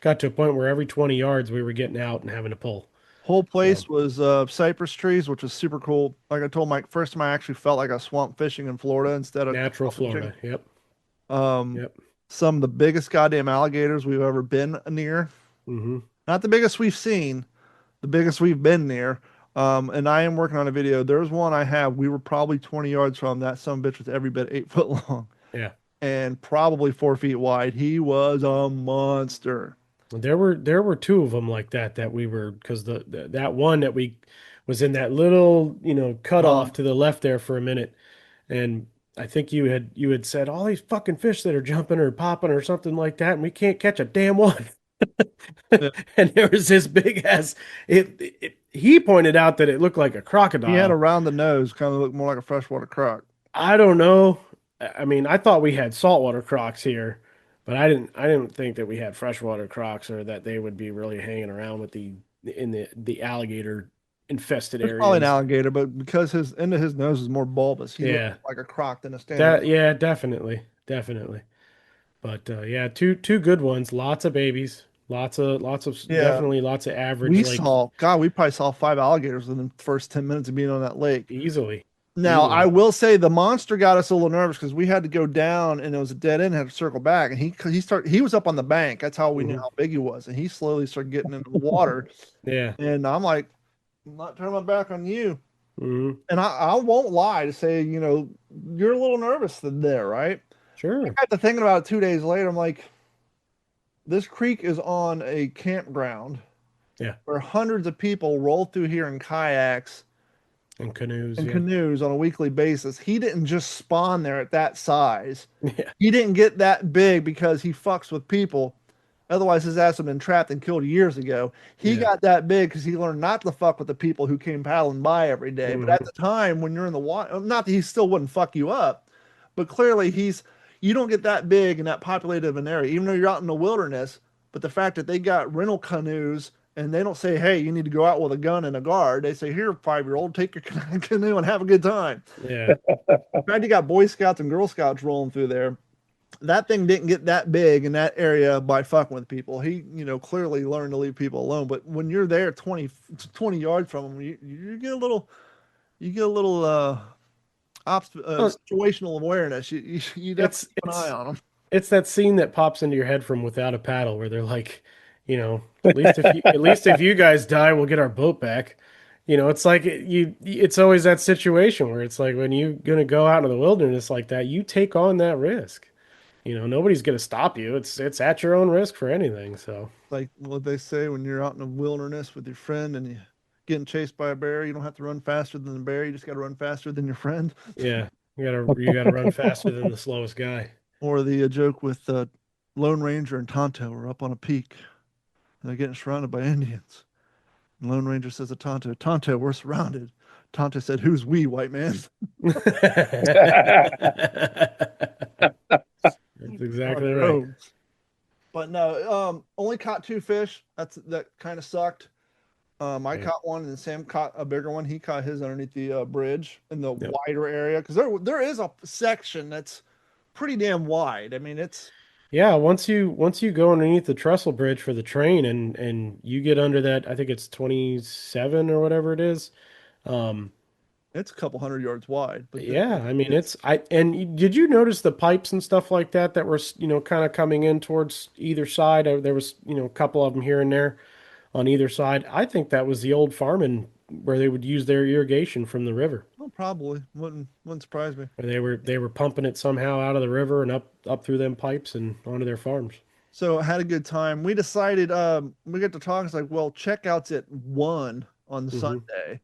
got to a point where every 20 yards we were getting out and having to pull. Whole So place was cypress trees, which was super cool. Like I told Mike, first time I actually felt like I swamp fishing in Florida instead of natural canal fishing. Florida. Yep, Um, yep. some of the biggest goddamn alligators we've ever been near. Hmm. Not the biggest we've seen, the biggest we've been near. And I am working on a video. There's one I have. We were probably 20 yards from that. Some bitch was every bit 8 foot long Yeah. and probably 4 feet wide. He was a monster. There were two of them like that we were because that one that we was in that little cut Uh, off to the left there for a minute, and I think you had said all these fucking fish that are jumping or popping or something like that, and we can't catch a damn one. yeah. And there was this big ass. He pointed out that it looked like a He had a crocodile. round the nose, kind of looked more like a freshwater croc. I don't know. I mean, I thought we had saltwater crocs here, but I didn't think that we had freshwater crocs or that they would be really hanging around with the alligator infested It's probably an areas. alligator, but because his end of his nose is more bulbous, he looks Yeah. like a croc than a standard. That yeah, definitely. Definitely. But yeah, two good ones, lots of babies, Yeah, definitely lots of average we like saw, God, we probably saw 5 alligators within the first 10 minutes of being on that lake. easily. Now, I Easily. will say the monster got us a little nervous because we had to go down and it was a dead end, had to circle back. And he was up on the bank. That's how we knew Hmm. how big he was. And he slowly started getting into the water. Yeah. And I'm like, I'm not turning my back on you. Hmm. And I won't lie to say, you're a little nervous there, right? I Sure. got to thinking about it 2 days later. I'm like, this creek is on a campground Yeah. where hundreds of people roll through here in kayaks And canoes, and yeah. canoes on a weekly basis. He didn't just spawn there at that size. Yeah. He didn't get that big because he fucks with people. Otherwise, his ass would have been trapped and killed years ago. He Yeah. got that big because he learned not to fuck with the people who came paddling by every day. But at Hmm. the time, when you're in the water, not that he still wouldn't fuck you up, but clearly you don't get that big and that populated of an area, even though you're out in the wilderness. But the fact that they got rental canoes and they don't say, hey, you need to go out with a gun and a guard. They say, here, 5-year-old, take your canoe and have a good time. Yeah. In fact, you got Boy Scouts and Girl Scouts rolling through there. That thing didn't get that big in that area by fucking with people. He, clearly learned to leave people alone. But when you're there 20 yards from him, you get a little Well, situational awareness. You definitely it's keep an eye it's on them. it's that scene that pops into your head from Without a Paddle where they're like, at least if you guys die, we'll get our boat back. It's like it's always that situation where it's like when you're gonna go out into the wilderness like that, you take on that risk. Nobody's gonna stop you. It's at your own risk for anything. So Like what they say when you're out in the wilderness with your friend and you getting chased by a bear, you don't have to run faster than the bear. You just got to run faster than your friend. yeah, you gotta run faster than the slowest guy. Or the joke with Lone Ranger and Tonto are up on a peak. And they're getting surrounded by Indians. And Lone Ranger says to Tonto, Tonto, we're surrounded. Tonto said, who's we, white man? That's On exactly the right. road. But no, only caught 2 fish. That kind of sucked. I Yeah. caught one, and Sam caught a bigger one. He caught his underneath the bridge in the Yep. wider area because there is a section that's pretty damn wide. I mean, Yeah, once you go underneath the trestle bridge for the train and you get under that, I think it's 27 or whatever it is. Um, it's a couple hundred yards wide. But yeah, I mean it's did you notice the pipes and stuff like that that were, kind of coming in towards either side? There was, a couple of them here and there on either side. I think that was the old farming would use their irrigation from the river. Well, probably wouldn't surprise me. Where they were pumping it somehow out of the river and up through them pipes and onto their farms. So I had a good time. We decided we get to talk. It's like, well, checkouts at 1 on the Hmm. Sunday.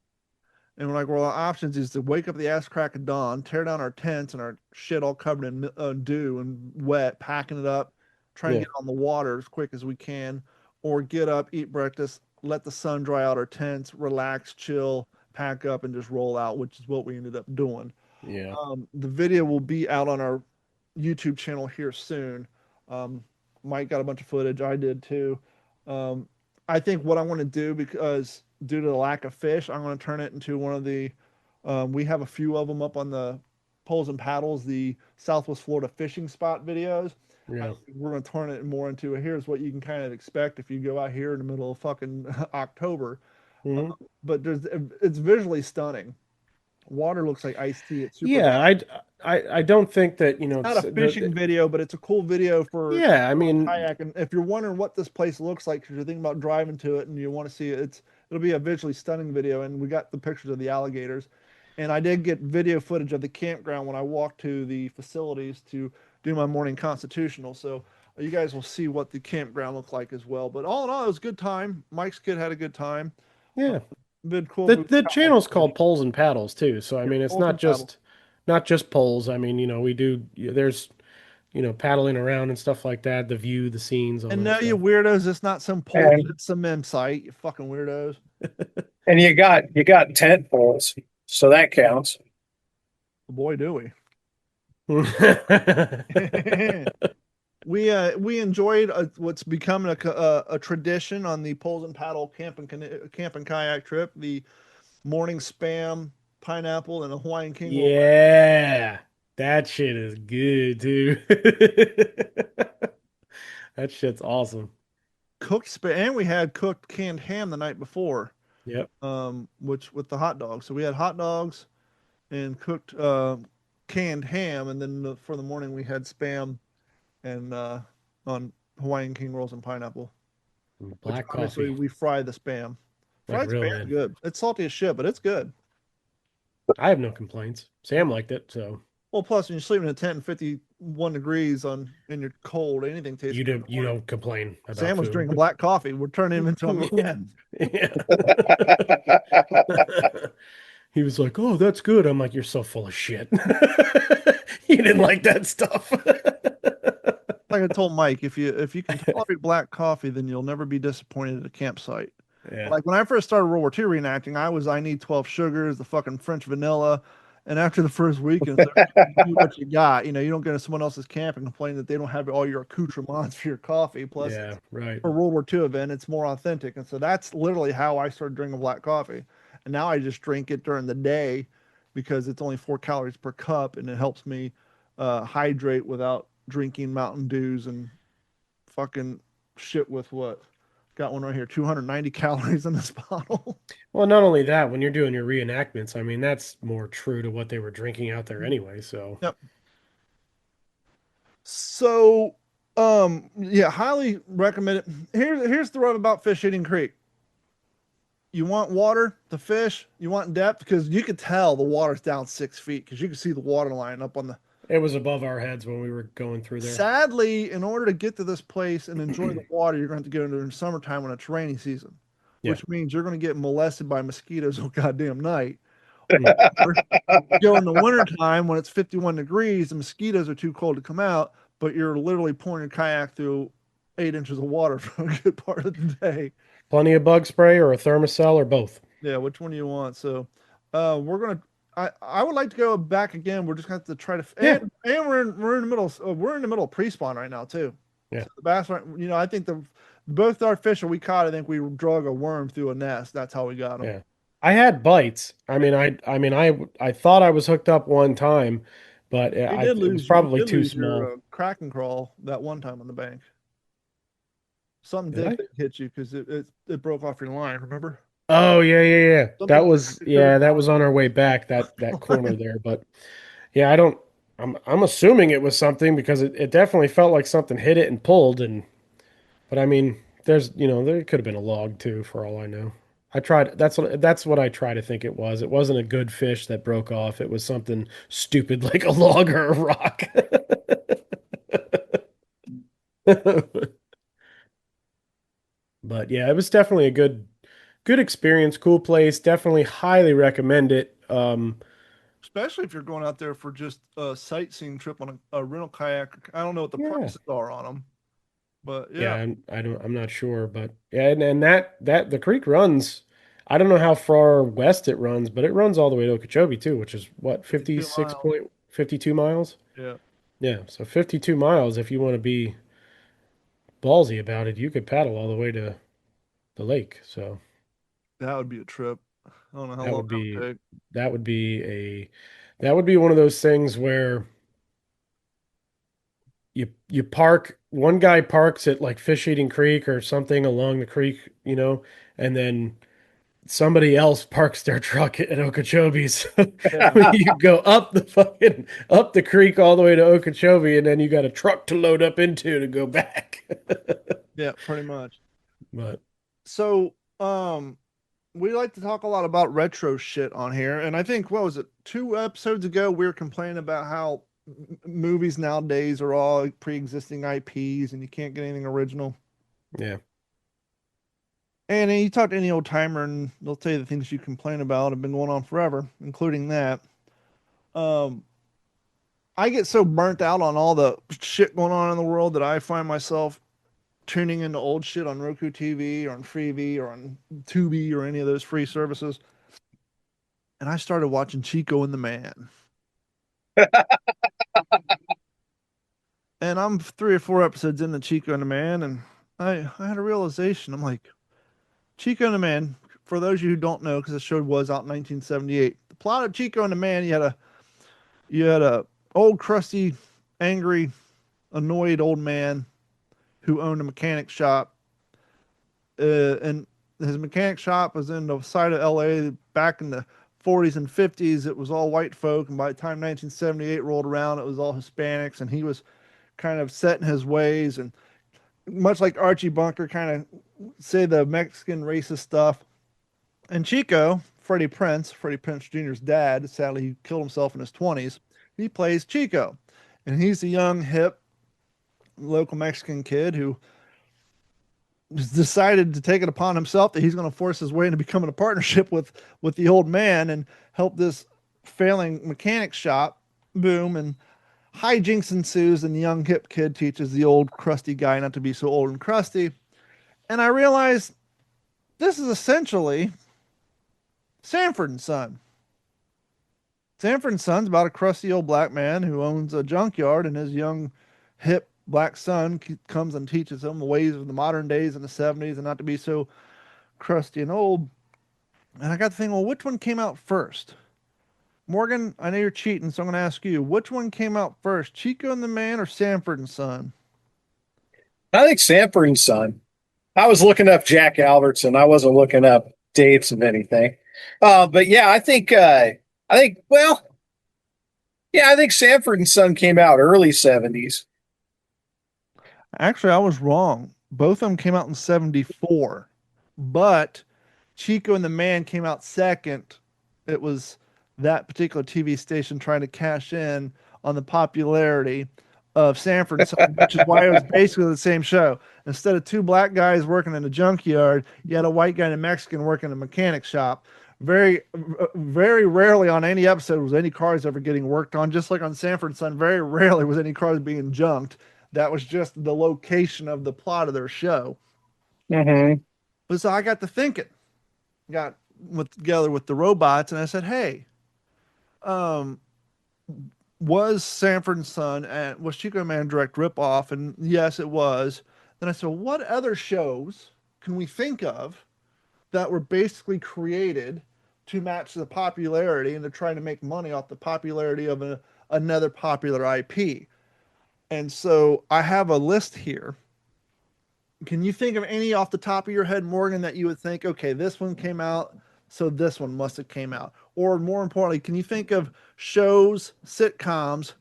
And we're like, well, our options is to wake up the ass crack of dawn, tear down our tents and our shit all covered in dew and wet, packing it up, try and Yeah, get on the water as quick as we can, or get up, eat breakfast, let the sun dry out our tents, relax, chill, pack up, and just roll out, which is what we ended up doing. yeah, The video will be out on our YouTube channel here soon. Um, Mike got a bunch of footage. I did too. Um, I think what I want to do, because due to the lack of fish, I'm going to turn it into one of the. We have a few of them up on the poles and paddles, the Southwest Florida fishing spot videos. yeah. We're going to turn it more into here's what you can kind of expect if you go out here in the middle of fucking October. Hmm. But it's visually stunning. Water looks like iced tea. It's super. Yeah, I don't think that, Not a fishing video, but it's a cool video for yeah, I mean, kayak. And if you're wondering what this place looks like, because you're thinking about driving to it and you want to see it, it'll be a visually stunning video. And we got the pictures of the alligators, and I did get video footage of the campground when I walked to the facilities to do my morning constitutional. So you guys will see what the campground looked like as well. But all in all, it was a good time. Mike's kid had a good time. yeah. Been cool if The we the got more channel's footage. called Poles and Paddles too, so I Yeah, mean it's poles and paddles. not just poles. I mean, we do there's paddling around and stuff like that, the view, the scenes, all And that no, you stuff. weirdos, it's not some pole, and it's some mem site. You fucking weirdos. and you got tent poles, so that counts. Boy, do we. We enjoyed what's becoming a tradition on the poles and paddle camp and kayak trip. The morning spam, pineapple, and a Hawaiian king roll. Yeah, that shit is good too. That shit's awesome. Cooked spam, and we had cooked canned ham the night before. Yep. Which with the hot dogs. So we had hot dogs and cooked canned ham, and then for the morning we had spam and on Hawaiian king rolls and pineapple. Which Black obviously coffee, we fry the spam. like Fried real spam's good. good. It's salty as shit, but it's good. I have no complaints. Sam liked it, so Well, plus when you're sleeping in a tent 51 degrees on and you're cold, anything tastes you good in don't the you morning. don't complain about Sam was food. drinking black coffee. We're turning him into a Yeah. man. Yeah. He was like, "Oh, that's good." I'm like, "You're so full of shit." You didn't like that stuff. Like I told Mike, if you can tolerate black coffee, then you'll never be disappointed at a campsite. Yeah. Like when I first started World War II reenacting, I need 12 sugars, the fucking French vanilla. And after the first weekend, it's like, you do what you got. You don't go to someone else's camp and complain that they don't have all your accoutrements for your coffee. Plus, Yeah, it's right. for World War II event, it's more authentic. And so that's literally how I started drinking black coffee. And now I just drink it during the day because it's only 4 calories per cup and it helps me hydrate without drinking Mountain Dews and fucking shit with what? Got one right here, 290 calories in this bottle. Well, not only that, when you're doing your reenactments, I mean, that's more true to what they were drinking out there anyway, so Yep. So, yeah, highly recommend it. Here's the rub about Fish Eating Creek. You want water to fish, you want depth, because you could tell the water's down 6 feet because you can see the water line up on the. it was above our heads when we were going through there. Sadly, in order to get to this place and enjoy the water, you're going to have to go during summertime when it's rainy season, Yeah. which means you're going to get molested by mosquitoes all goddamn night. Mm. Or go in the wintertime when it's 51 degrees, the mosquitoes are too cold to come out, but you're literally pouring your kayak through 8 inches of water for a good part of the day. Plenty of bug spray or a thermocell or both. Yeah, which one do you want? So, we're gonna. I would like to go back again. We're just gonna have to try to. Yeah. And we're in the middle. We're in the middle of pre-spawn right now too. Yeah. So the bass aren't. I think both our fish that we caught. I think we drug a worm through a nest. That's how we got them. Yeah. I had bites. I thought I was hooked up one time, but it was You probably did too lose small. your Kraken crawl that one time on the bank. Something Did I? did hit you because it broke off your line. Remember? Oh yeah, yeah, yeah. Something That was it could've yeah, that was gone on our way back, that corner there. But yeah, I don't I'm assuming it was something because it definitely felt like something hit it and pulled but I mean, there could have been a log too for all I know. I tried. That's what I try to think it was. It wasn't a good fish that broke off. It was something stupid like a log or a rock. But yeah, it was definitely a good experience, cool place. Definitely highly recommend it. Especially if you're going out there for just a sightseeing trip on a rental kayak. I don't know what the Yeah. prices are on them, but Yeah, yeah, I'm not sure, but yeah, and that the creek runs. I don't know how far west it runs, but it runs all the way to Okeechobee too, which is what, 52 miles. 56.52 miles? Yeah, Yeah, so 52 miles if you want to be ballsy about it, you could paddle all the way to the lake. So that would be a trip. I don't know how that long would that be would take. that would be a that would be one of those things where you park, one guy parks at like Fish Eating Creek or something along the creek, and then somebody else parks their truck at Okeechobee. So Yeah, you go up the creek all the way to Okeechobee, and then you got a truck to load up into to go back. yeah, pretty much. But So, we like to talk a lot about retro shit on here, and I think what was it, 2 episodes ago we were complaining about how movies nowadays are all pre-existing IPs and you can't get anything original. yeah, And then you talk to any old timer and they'll tell you the things you complain about have been going on forever, including that. Um, I get so burnt out on all the shit going on in the world that I find myself tuning into old shit on Roku TV or on Freevee or on Tubi or any of those free services. And I started watching Chico and the Man. And I'm 3 or 4 episodes into Chico and the Man, and I had a realization. I'm like, Chico and the Man, for those of you who don't know, because the show was out in 1978, the plot of Chico and the Man, you had a old crusty, angry, annoyed old man who owned a mechanic shop, and his mechanic shop was in the side of L.A. back in the 40s and 50s. It was all white folk, and by the time 1978 rolled around, it was all Hispanics, and he was kind of set in his ways, and much like Archie Bunker, kind of say the Mexican racist stuff. And Chico, Freddie Prince Jr.'s dad, sadly he killed himself in his 20s. He plays Chico, and he's a young, hip, local Mexican kid who decided to take it upon himself that he's going to force his way into becoming a partnership with the old man and help this failing mechanic shop boom, and hijinks ensues, and the young hip kid teaches the old crusty guy not to be so old and crusty. And I realized this is essentially Sanford and Son. Sanford and Son's about a crusty old black man who owns a junkyard, and his young hip black son comes and teaches him the ways of the modern days in the 70s and not to be so crusty and old. And I got to think, well, which one came out first? Morgan, I know you're cheating, so I'm going to ask you, which one came out first, Chico and the Man or Sanford and Son? I think Sanford and Son. I was looking up Jack Albertson. I wasn't looking up dates of anything. But yeah, well, yeah, I think Sanford and Son came out early 70s. Actually, I was wrong. Both of them came out in 74, but Chico and the Man came out second. It was that particular TV station trying to cash in on the popularity of Sanford and Son, which is why it was basically the same show. Instead of two black guys working in a junkyard, you had a white guy and a Mexican working in a mechanic shop. Very rarely on any episode was any cars ever getting worked on. Just like on Sanford and Son, very rarely was any cars being junked. That was just the location of the plot of their show. Mm-hmm. But so I got to thinking, got together with the robots, and I said, "Hey, um, was Sanford and Son and was Chico and Man direct ripoff?" And yes, it was. Then I said, "What other shows can we think of that were basically created to match the popularity and to try to make money off the popularity of another popular IP?" And so I have a list here. Can you think of any off the top of your head, Morgan, that you would think, okay, this one came out, so this one must have came out? Or more importantly, can you think of shows, sitcoms,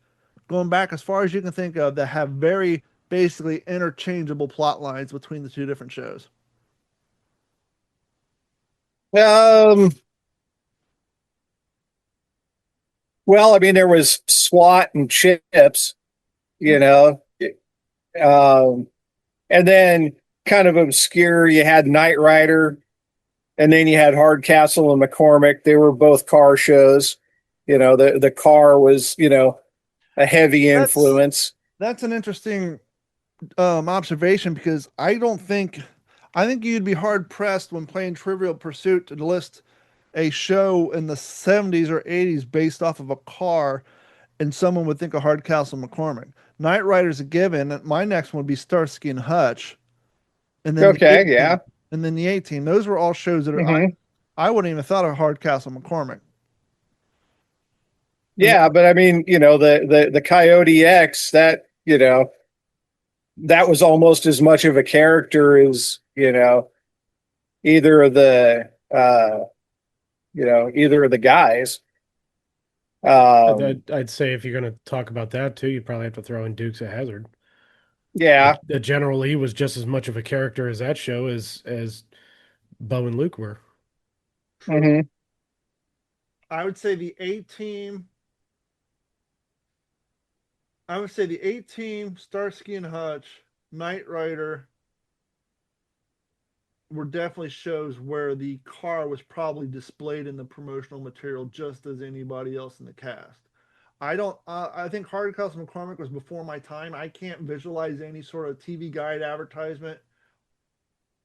going back as far as you can think of that have very basically interchangeable plot lines between the two different shows? Um, well, I mean, there was SWAT and Chips, you know, um, and then kind of obscure, you had Knight Rider, and then you had Hardcastle and McCormick. They were both car shows. The car was, a heavy That's influence. that's an interesting observation because I think you'd be hard pressed when playing Trivial Pursuit to list a show in the 70s or 80s based off of a car, and someone would think of Hardcastle McCormick. Knight Rider's a given. My next one would be Starsky and Hutch, and then the A Okay, Team, yeah. and then the A Team. Those were all shows that Hmm. I wouldn't even thought of Hardcastle McCormick. And Yeah, but I mean, the Coyote X, that was almost as much of a character as, either of the either of the guys. I'd say if you're going to talk about that too, you probably have to throw in Dukes of Hazzard. Yeah. The General Lee was just as much of a character as that show as Bo and Luke were. Hmm. I would say the A Team. I would say the A Team, Starsky and Hutch, Knight Rider were definitely shows where the car was probably displayed in the promotional material just as anybody else in the cast. I don't. I think Hardcastle McCormick was before my time. I can't visualize any sort of TV guide advertisement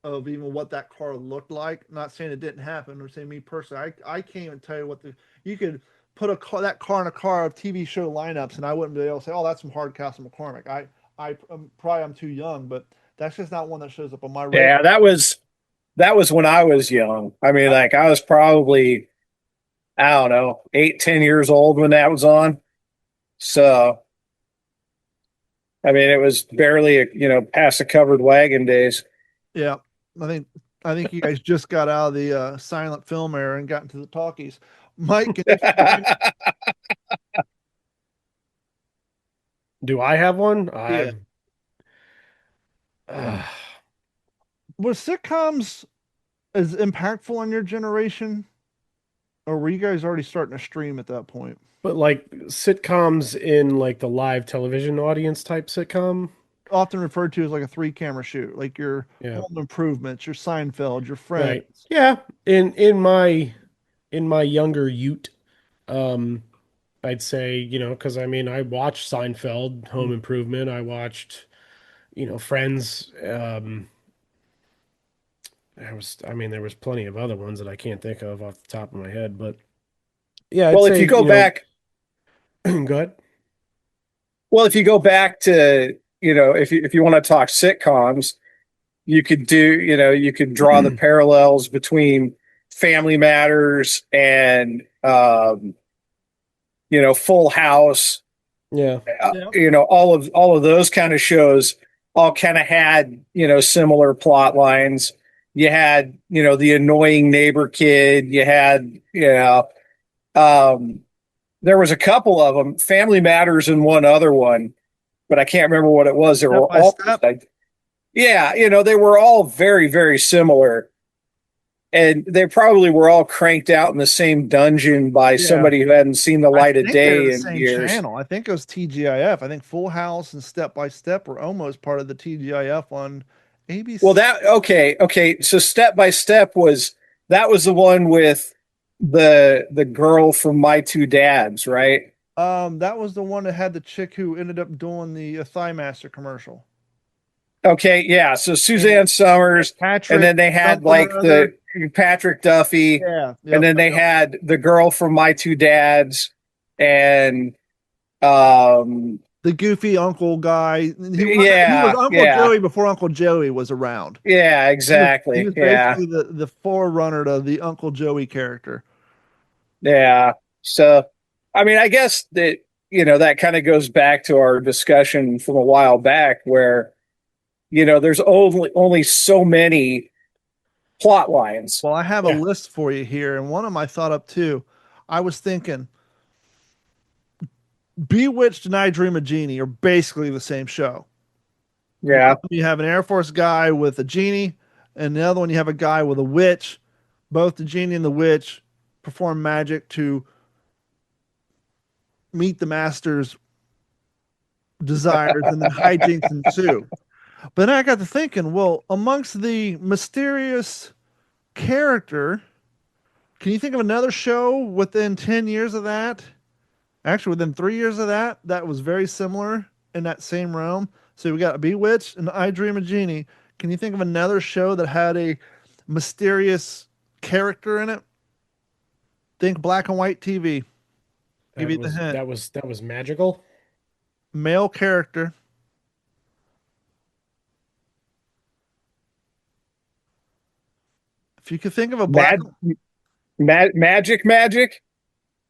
of even what that car looked like. Not saying it didn't happen, or saying me personally. I can't even tell you what the you could put that car in a car of TV show lineups, and I wouldn't be able to say, "Oh, that's from Hardcastle McCormick." I'm too young, but that's just not one that shows up on my radar. Yeah, that was when I was young. I mean, like I was probably, I don't know, 8, 10 years old when that was on. So I mean, it was barely, past the covered wagon days. Yeah, I think I think you guys just got out of the silent film era and got into the talkies. Mike, can you think of any? Do I have one? Yeah, Uh, were sitcoms as impactful on your generation, or were you guys already starting to stream at that point? but like sitcoms in like the live television audience type sitcom. Often referred to as like a three-camera shoot, like your Yeah. Home Improvements, your Seinfeld, your Right. Friends. Yeah. In my younger ute, um, I'd say, because I mean I watched Seinfeld, Home Improvement, I watched, Friends. There was plenty of other ones that I can't think of off the top of my head, but yeah, I'd Well, if say, you go back, go ahead. well, if you go back to, if you want to talk sitcoms, you could draw the parallels between Family Matters and, Full House. Yeah. Yeah. All of those kind of shows all kind of had, similar plot lines. You had, the annoying neighbor kid. You had, um, there was a couple of them, Family Matters and one other one, but I can't remember what it was. They Step were by all, step. yeah, they were all very, very similar. And they probably were all cranked out in the same dungeon by Yeah. somebody who hadn't seen the I light of think they're day the in same years. channel. I think it was TGIF. I think Full House and Step by Step were almost part of the TGIF on Well, ABC. that okay. So Step by Step was the one with the girl from My Two Dads, right? That was the one that had the chick who ended up doing the Thigh Master commercial. Okay, yeah. So And Suzanne Summers, and Patrick, then they had something or like other. the Patrick Duffy, Yeah. and Yep. then they had the girl from My Two Dads, and um, The goofy uncle guy. He was yeah, Uncle yeah, Joey before Uncle Joey was around. yeah, He exactly, was yeah, basically the forerunner to the Uncle Joey character. yeah. So, I mean, I guess that that kind of goes back to our discussion from a while back, where there's only so many plot lines. Well, I have a Yeah. list for you here, and one of them I thought up too. I was thinking Bewitched and I Dream of Jeannie are basically the same show. Yeah. You have an Air Force guy with a genie, and the other one you have a guy with a witch. Both the genie and the witch perform magic to meet the master's desires, and then hijinks ensue. But then I got to thinking, well, amongst the mysterious character, can you think of another show within 10 years of that? Actually, within 3 years of that, that was very similar in that same realm. So we got Bewitched and I Dream of Genie. Can you think of another show that had a mysterious character in it? Think black and white TV. Give That you the was hint. that was magical. Male character. If you could think of a black, Magic.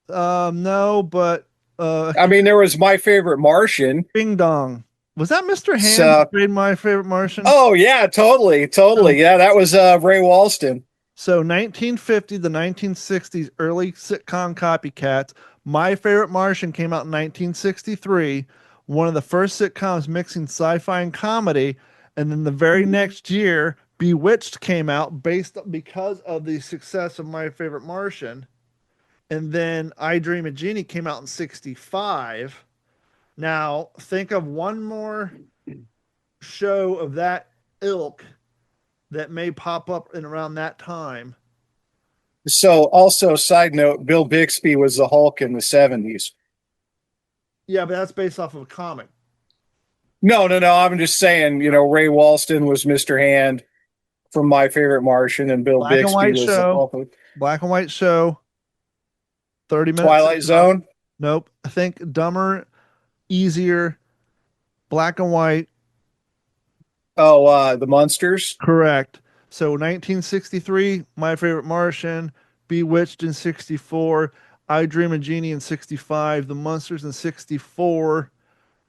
no, but I mean, there was My Favorite Martian. Bing Dong. Was that Mr. Hand who So, played My Favorite Martian? oh yeah, totally. So, Yeah, that was Ray Walston. so 1950 to 1960s early sitcom copycats. My Favorite Martian came out in 1963, one of the first sitcoms mixing sci-fi and comedy, and then the very next year Bewitched came out based because of the success of My Favorite Martian. And then I Dream of Genie came out in 65. Now, think of one more show of that ilk that may pop up in around that time. So, also, side note, Bill Bixby was the Hulk in the 70s. Yeah, but that's based off of a comic. No. I'm just saying, Ray Walston was Mr. Hand from My Favorite Martian, and Bill Black and Bixby white was the show. Hulk. Black and white show. 30 minutes. Twilight Zone. Nope. I think dumber, easier, black and white. Oh, the Munsters. Correct. So 1963, My Favorite Martian, Bewitched in 64, I Dream of Genie in 65, The Munsters in 64.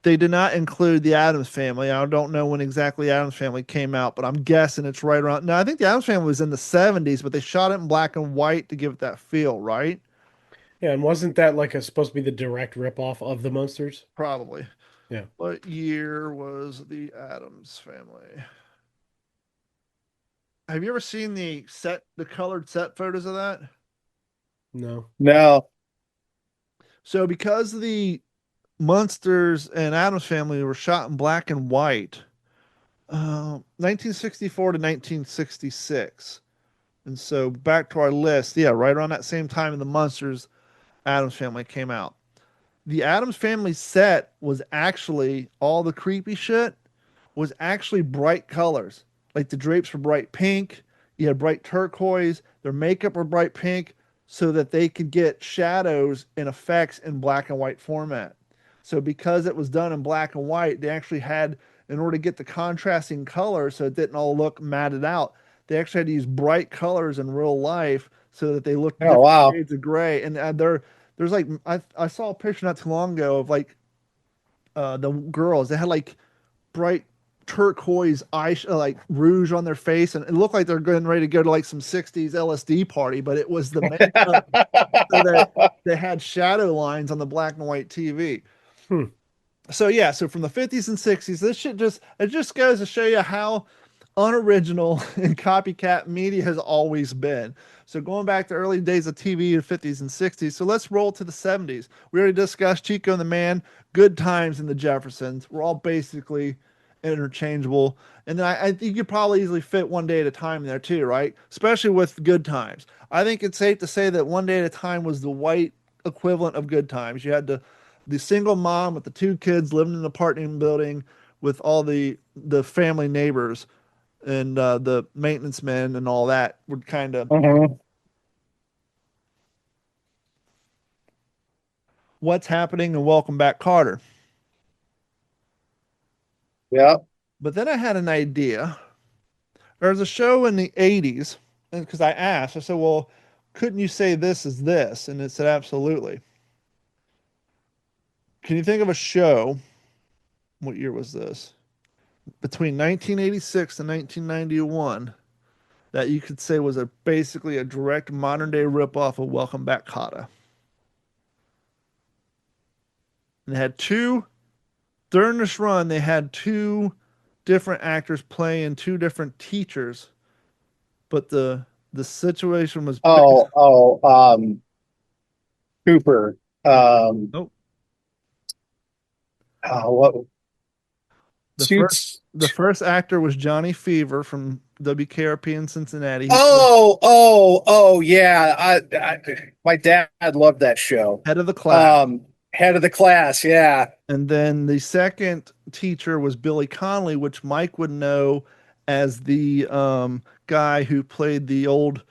They did not include the Addams Family. I don't know when exactly the Addams Family came out, but I'm guessing it's right around. No, I think the Addams Family was in the 70s, but they shot it in black and white to give it that feel, right? Yeah, and wasn't that like supposed to be the direct ripoff of the Munsters? Probably. Yeah. What year was the Addams Family? Have you ever seen the colored set photos of that? No. No. So because the Munsters and Addams Family were shot in black and white, 1964 to 1966. And so back to our list, yeah, right around that same time in the Munsters, Addams Family came out. The Addams Family set was actually all the creepy shit was actually bright colors. Like the drapes were bright pink, you had bright turquoise, their makeup were bright pink so that they could get shadows and effects in black and white format. So because it was done in black and white, they actually had in order to get the contrasting colors so it didn't all look matted out, they actually had to use bright colors in real life so that they looked Oh, different wow. shades of gray. And there's like I saw a picture not too long ago of like the girls. They had like bright turquoise like rouge on their face, and it looked like they're getting ready to go to like some 60s LSD party, but it was the makeup so that they had shadow lines on the black and white TV. Hmm. So yeah, so from the 50s and 60s, this shit just goes to show you how unoriginal and copycat media has always been. So going back to early days of TV, the 50s and 60s. So let's roll to the 70s. We already discussed Chico and the Man, Good Times, and the Jeffersons. We're all basically interchangeable. And then I think you probably easily fit One Day at a Time in there too, right? Especially with Good Times. I think it's safe to say that One Day at a Time was the white equivalent of Good Times. You had the single mom with the two kids living in an apartment building with all the family neighbors and the maintenance men and all that would kind of Mhm. what's happening and welcome back Carter. Yeah. But then I had an idea. There's a show in the 80s, and because I asked, I said, well, couldn't you say this is this? And it said, absolutely. Can you think of a show? What year was this? Between 1986 and 1991 that you could say was basically a direct modern day ripoff of Welcome Back Kotter. And they had during this run, they had two different actors playing two different teachers, but the The situation was Cooper. Nope. What The first shoots? the first actor was Johnny Fever from WKRP in Cincinnati. He Yeah. My dad loved that show. head of the class. Head of the class. Yeah. And then the second teacher was Billy Connolly, which Mike would know as the guy who played the old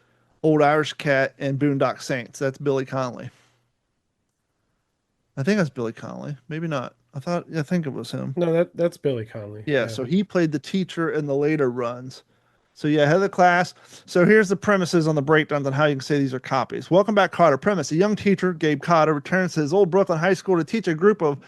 Irish cat in Boondock Saints. That's Billy Connolly. I think that's Billy Connolly. Maybe not. I think it was him. No, that's Billy Connolly. Yeah, so he played the teacher in the later runs. So yeah, head of the class. So here's the premises on the breakdowns on how you can say these are copies. Welcome back, Cotter. Premise: a young teacher, Gabe Cotter, returns to his old Brooklyn high school to teach a group of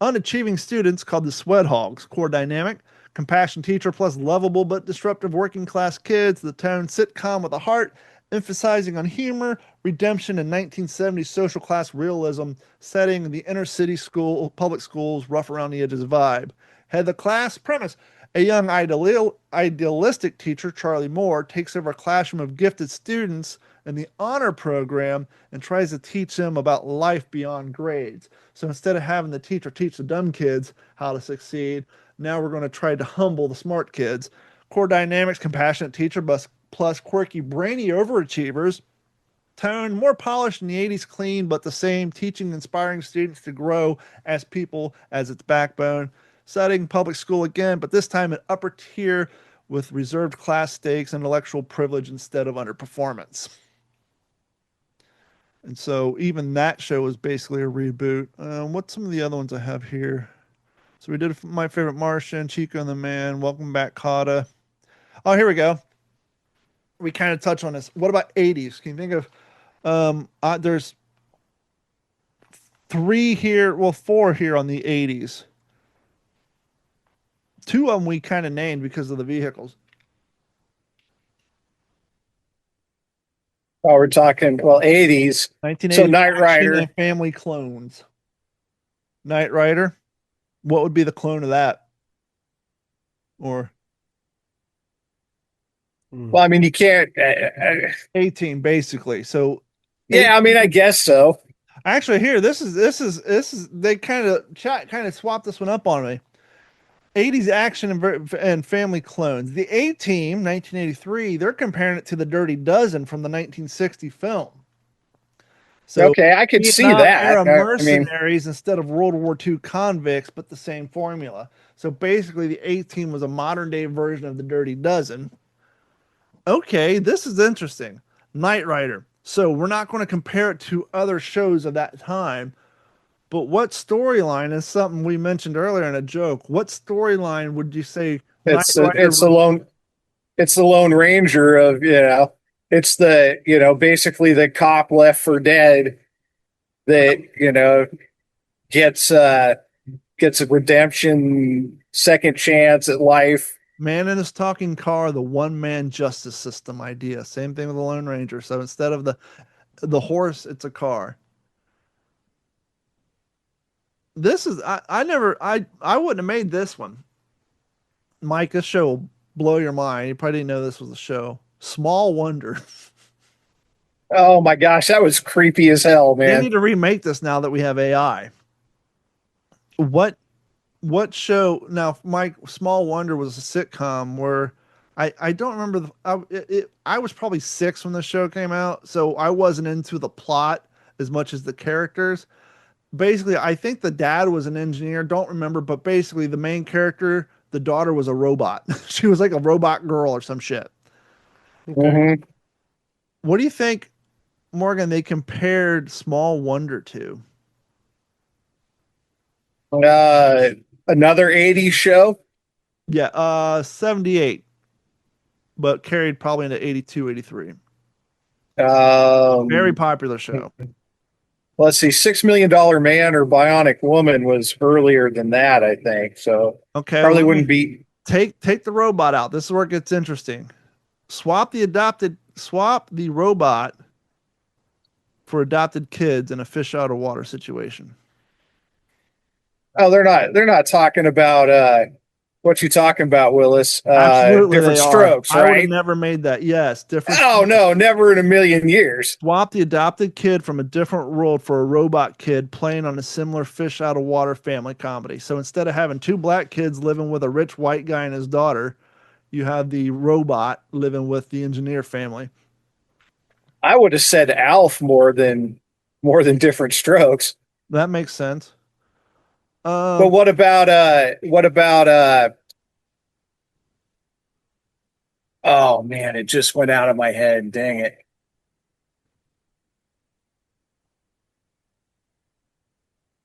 unachieving students called the Sweat Hogs. Core dynamic: compassion teacher plus lovable but disruptive working class kids. The tone sitcom with a heart, emphasizing on humor, redemption, and 1970s social class realism, setting the inner city school, public schools, rough around the edges vibe. Head of the class premise: a young idealistic teacher, Charlie Moore, takes over a classroom of gifted students in the honor program and tries to teach them about life beyond grades. So instead of having the teacher teach the dumb kids how to succeed, now we're going to try to humble the smart kids. Core dynamics: compassionate teacher plus quirky, brainy overachievers. Tone more polished in the 80s, clean, but the same, teaching, inspiring students to grow as people as its backbone. Setting public school again, but this time an upper tier with reserved class stakes and intellectual privilege instead of underperformance. And so even that show was basically a reboot. What's some of the other ones I have here? So we did My Favorite Martian, Chico and the Man, Welcome Back, Cotta. Oh, here we go. We kind of touch on this. What about 80s? Can you think of there's four here on the 80s. Two of them we kind of named because of the vehicles. Oh, we're talking 80s. 1980 So Knight Rider and Family Clones. Knight Rider. What would be the clone of that? Or well, I mean, you can't. 18 basically. So Yeah, I mean, I guess so. actually here this is they kind of swapped this one up on me. 80s action and family clones. The A Team, 1983, they're comparing it to the Dirty Dozen from the 1960 film. So Okay, I could see Vietnam that. era I mean, mercenaries instead of World War II convicts, but the same formula. So basically, the A Team was a modern day version of the Dirty Dozen. Okay, this is interesting. Knight Rider. So we're not going to compare it to other shows of that time. But what storyline is something we mentioned earlier in a joke? What storyline would you say Knight Rider it's the Lone Ranger of it's the basically the cop left for dead that gets gets a redemption, second chance at life. man in his talking car, the one man justice system idea? Same thing with the Lone Ranger. So instead of the horse, it's a car. This is I wouldn't have made this one. Mike, this show will blow your mind. You probably didn't know this was a show. Small Wonder. Oh my gosh, that was creepy as hell, They man. need to remake this now that we have AI. What show now? Mike, Small Wonder was a sitcom where I don't remember I was probably 6 when the show came out, so I wasn't into the plot as much as the characters. Basically, I think the dad was an engineer, don't remember, but basically the main character, the daughter was a robot. She was like a robot girl or some shit. Okay. Mm-hmm. What do you think, Morgan, they compared Small Wonder to? Another 80s show. Yeah, 78, but carried probably into 82, 83. Very popular show. Let's see, $6 Million Man or Bionic Woman was earlier than that, I think. So Okay, probably wouldn't be. Take the robot out. This is where it gets interesting. Swap the robot for adopted kids in a fish out of water situation. Oh, they're not talking about what you talking about, Willis. Absolutely, Different they are. strokes, I would have right? never made that. Yes, different. Oh no, never in a million years. Swap the adopted kid from a different world for a robot kid playing on a similar fish out of water family comedy. So instead of having two black kids living with a rich white guy and his daughter, you have the robot living with the engineer family. I would have said Alf more than different strokes. That makes sense. But what about oh man, it just went out of my head. Dang it.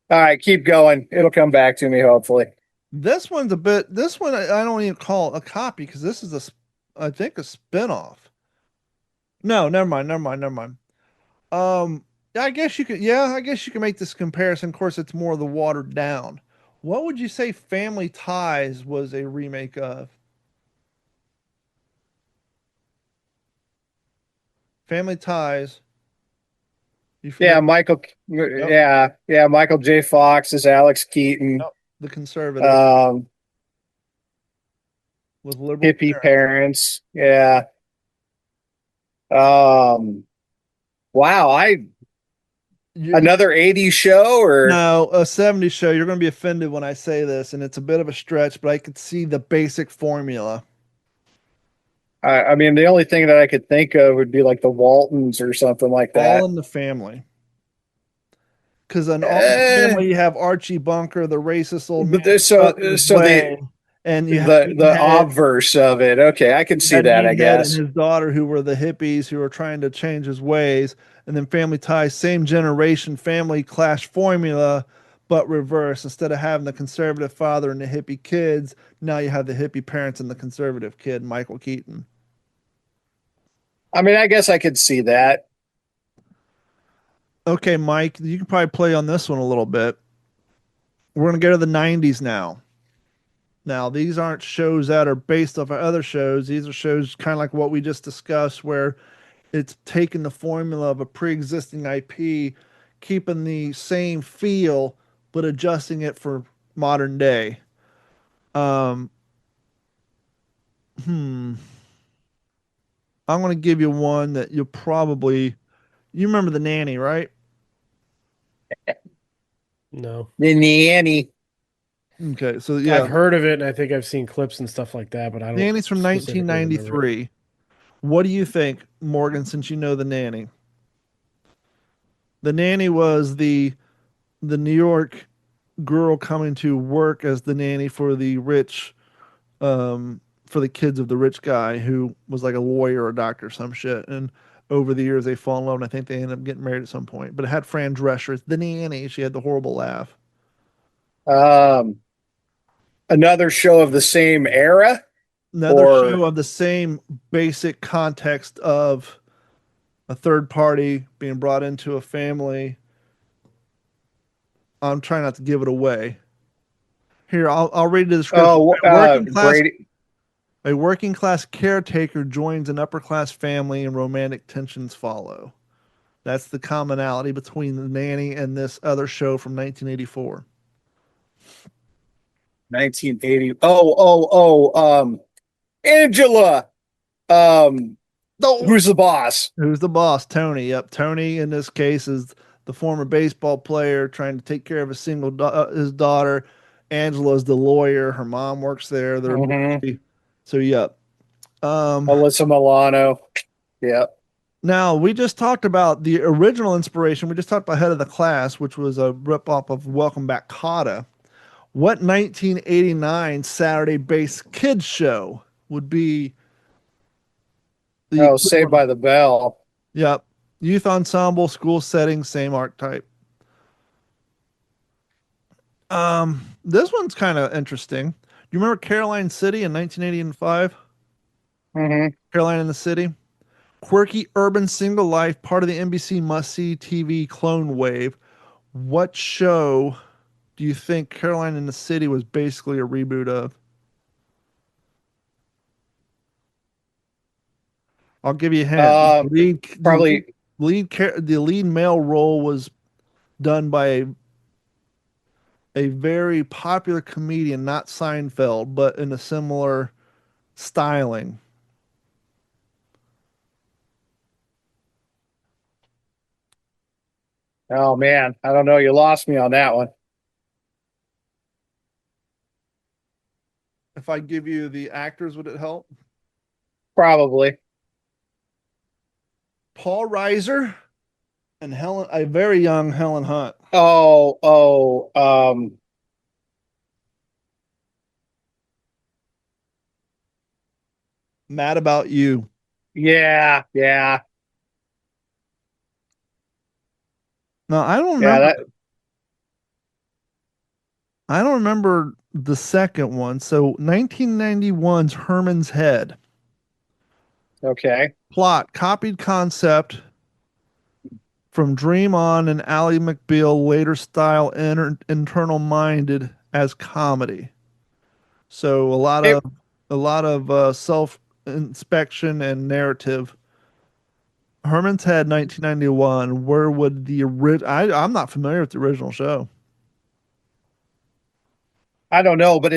All right, keep going. It'll come back to me hopefully. This one's a bit. This one I don't even call it a copy because this is I think a spinoff. No, never mind, never mind, never mind. Um, I guess you could. Yeah, I guess you can make this comparison. Of course, it's more the watered down. What would you say Family Ties was a remake of? Family Ties. You Yeah, familiar? Michael. Yep, Yeah. Michael J. Fox is Alex Keaton. yep. The conservative Um, with liberal Hippie parents. parents. Yeah. Um, wow. You, Another '80s show, or no, a '70s show. You're going to be offended when I say this, and it's a bit of a stretch, but I could see the basic formula. I mean, the only thing that I could think of would be like the Waltons or something like All that. in the Family. Because in All in the Eh, Family, you have Archie Bunker, the racist old man but who's stuck in his so way, and you have the Meathead. obverse of it. Okay, I can You see had that, I Meathead and guess. his daughter, who were the hippies who were trying to change his ways. And then Family Ties, same generation family clash formula, but reverse. Instead of having the conservative father and the hippie kids, now you have the hippie parents and the conservative kid, Michael Keaton. I mean, I guess I could see that. Okay, Mike, you can probably play on this one a little bit. We're going to go to the 90s now. Now, these aren't shows that are based off of other shows. These are shows kind of like what we just discussed, where it's taking the formula of a pre-existing IP, keeping the same feel, but adjusting it for modern day. Um, hmm. I'm going to give you one that you'll probably you remember the nanny, right? No. The nanny. Okay, so I've yeah, heard of it and I think I've seen clips and stuff like that, but I don't nanny's from specifically remember it. 1993. What do you think, Morgan? Since you know the nanny was the New York girl coming to work as the nanny for the rich for the kids of the rich guy who was like a lawyer or a doctor or some shit. And over the years, they fall in love, and I think they end up getting married at some point. But it had Fran Drescher, it's the nanny. She had the horrible laugh. Um, Another show of the same era, Another show or of the same basic context of a third party being brought into a family. I'm trying not to give it away. Here, I'll read the description. Brady. A working class caretaker joins an upper class family, and romantic tensions follow. That's the commonality between the nanny and this other show from 1984. 1980. Angela. Um, Oh, who's the boss? who's the boss? Tony. Yep, Tony in this case is the former baseball player trying to take care of his daughter. Angela's the lawyer. Her mom works there. They're Mm-hmm. busy. So yep. Um, Alyssa Milano. Yeah. Now we just talked about the original inspiration. We just talked about Head of the Class, which was a rip-off of Welcome Back, Kotter. What 1989 Saturday-based kids show would be the Oh, Saved equivalent? by the Bell. Yep. Youth ensemble, school setting, same archetype. This one's kind of interesting. You remember Caroline City in 1985? Mm-hmm. Caroline in the City? Quirky urban single life, part of the NBC must-see TV clone wave. What show do you think Caroline in the City was basically a reboot of? I'll give you a hint. Um, Probably. The lead male role was done by a very popular comedian, not Seinfeld, but in a similar styling. Oh man, I don't know. You lost me on that one. If I give you the actors, would it help? Probably. Paul Reiser and a very young Helen Hunt. Oh. Mad About You. Yeah. Now I don't Yeah, remember. I don't remember the second one. So 1991's Herman's Head. okay. Plot copied concept from Dream On and Ally McBeal later style internal minded as comedy. So It, a lot of self inspection and narrative. Herman's Head 1991. Where would the original? I'm not familiar with the original show. I don't know, but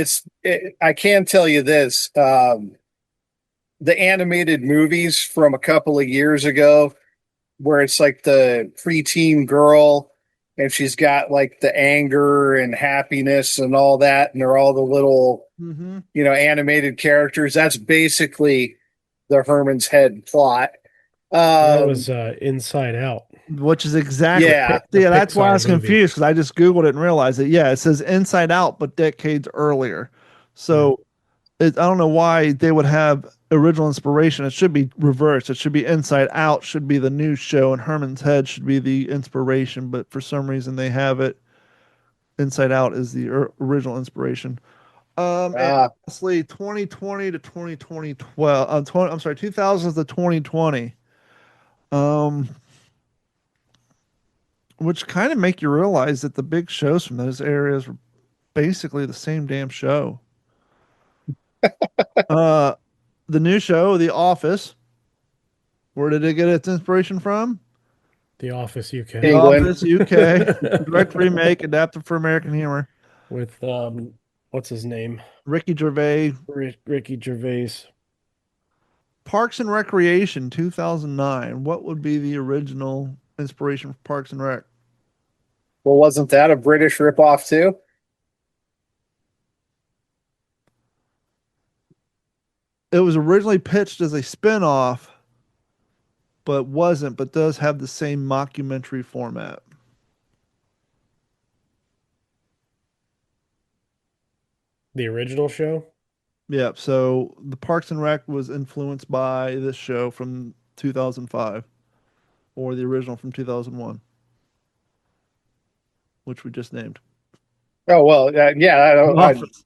I can tell you this. The animated movies from a couple of years ago, where it's like the preteen girl and she's got like the anger and happiness and all that, and they're all the little, Mm-hmm. animated characters. That's basically the Herman's Head plot. That was Um, Inside Out, Which is exactly, yeah, the yeah, that's why I Pixar was movie. confused because I just Googled it and realized it. Yeah, it says Inside Out, but decades earlier. Yeah. So I don't know why they would have original inspiration. It should be reversed. It should be Inside Out should be the new show, and Herman's Head should be the inspiration. But for some reason, they have it. Inside Out is the original inspiration. And uh, lastly, 2020 to 2012. 20, I'm sorry, 2000s to 2020. Um, which kind of make you realize that the big shows from those areas were basically the same damn show. Uh, the new show, The Office. Where did it get its inspiration from? The Office The UK. England. Office, UK. Direct remake, adapted for American humor. With what's his name? Ricky Gervais. Ricky Gervais. Parks and Recreation, 2009. What would be the original inspiration for Parks and Rec? Well, wasn't that a British ripoff too? It was originally pitched as a spin-off, but wasn't, but does have the same mockumentary format. The original show? Yeah, so the Parks and Rec was influenced by this show from 2005, or the original from 2001, which we just named. Oh well, The Office.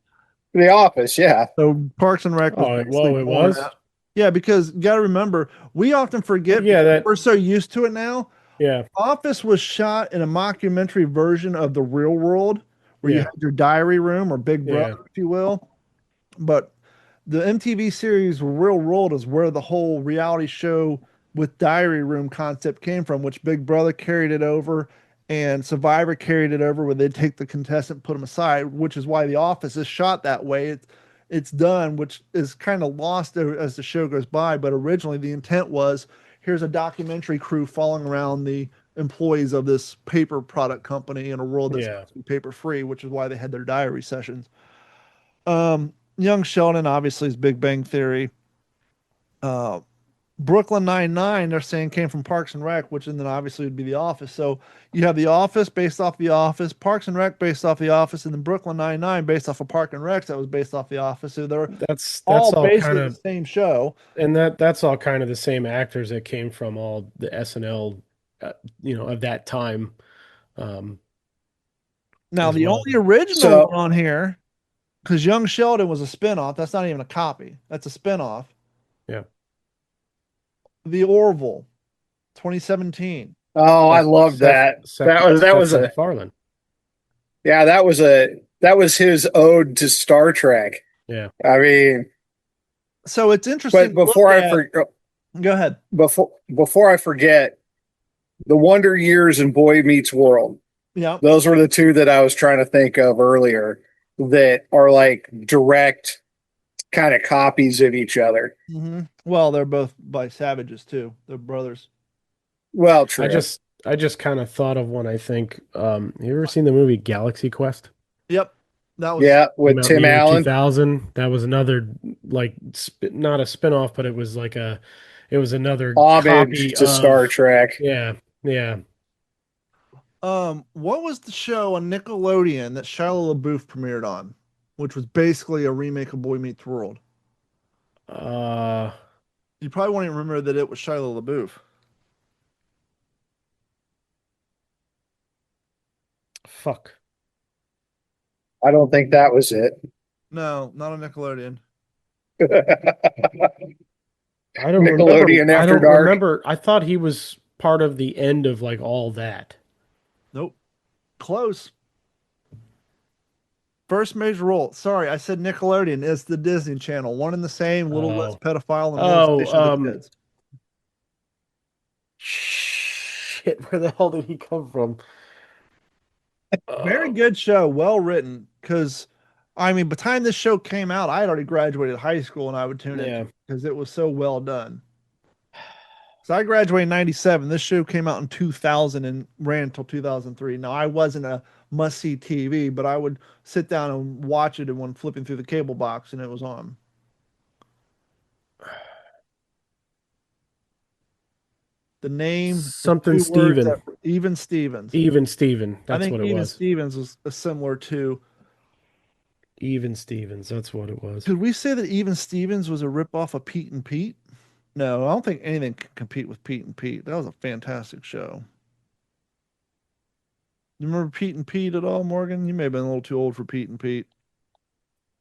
The Office. Yeah. So Parks and Rec was Oh, basically well, it born was. out. Yeah, because you got to remember, we often Well, forget yeah, because that. we're so used to it now. Yeah, Office was shot in a mockumentary version of the real world, where you yeah, had your diary room or Big yeah, Brother, if you will. But the MTV series Real World is where the whole reality show with diary room concept came from, which Big Brother carried it over and Survivor carried it over, where they'd take the contestant, put them aside, which is why The Office is shot that way. It's done, which is kind of lost as the show goes by. But originally, the intent was here's a documentary crew following around the employees of this paper product company in a world that's yeah. supposed to be paper free, which is why they had their diary sessions. Young Sheldon obviously is Big Bang Theory. Uh, Brooklyn Nine-Nine, they're saying came from Parks and Rec, which and then obviously would be The Office. So you have The Office based off The Office, Parks and Rec based off The Office, and then Brooklyn Nine-Nine based off of Park and Rec that was based off The Office. So they're That's all all kind basically the of, same show. and that's all kind of the same actors that came from all the SNL, of that time, um, Now as the well. only original So one on here, because Young Sheldon was a spinoff, that's not even a copy. That's a spinoff. Yeah. The Orville, 2017. oh, I That's love that. That was Seth a MacFarlane. yeah, that was his ode to Star Trek. Yeah. I mean, So it's interesting but to look at. Go ahead. before I forget, The Wonder Years and Boy Meets World. Yeah. Those were the two that I was trying to think of earlier that are like direct kind of copies of each other. Well, they're both by savages too. They're brothers. Well, I true. just I just kind of thought of one, I think. You ever seen the movie Galaxy Quest? Yep. That was Yeah, Came with out in the Tim year Allen. 2000. That was another like not a spin-off, but it was another Homage copy to Star of Trek. yeah, yeah. what was the show on Nickelodeon that Shia LaBeouf premiered on, which was basically a remake of Boy Meets World? Uh You probably won't even remember that it was Shia LaBeouf. fuck. I don't think that was it. No, not on Nickelodeon. Nickelodeon I After don't Dark. remember. I thought he was part of the end of like all that. Nope. Close. First major role. Sorry, I said Nickelodeon. It's the Disney Channel. One and the same, little less Oh. pedophile and Oh, molestation of the kids. shit, where the hell did he come from? Very Uh, good show, well written. Because, I mean, by the time this show came out, I had already graduated high school and I would tune into yeah. it because it was so well done. So I graduated in 97. This show came out in 2000 and ran until 2003. Now, I wasn't a must see TV, but I would sit down and watch it and when flipping through the cable box and it was on. The name, the Something two words Steven. that Even Stevens. Even Steven. I That's think what it Even was. Stevens was similar to. Even Stevens. That's what it was. Could we say that Even Stevens was a ripoff of Pete and Pete? No, I don't think anything can compete with Pete and Pete. That was a fantastic show. You remember Pete and Pete at all, Morgan? You may have been a little too old for Pete and Pete.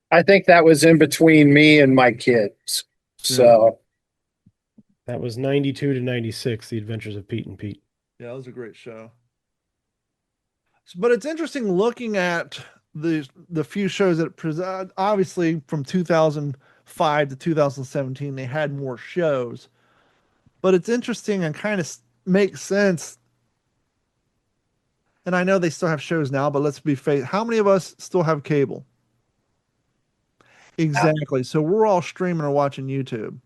I think that was in between me and my kids. Yeah, So That was 92 to 96, The Adventures of Pete and Pete. yeah, that was a great show. But it's interesting looking at the few shows that present. Obviously, from 2005 to 2017, they had more shows. But it's interesting and kind of makes sense. And I know they still have shows now, but let's be fair. How many of us still have cable? Exactly. So we're all streaming or watching YouTube.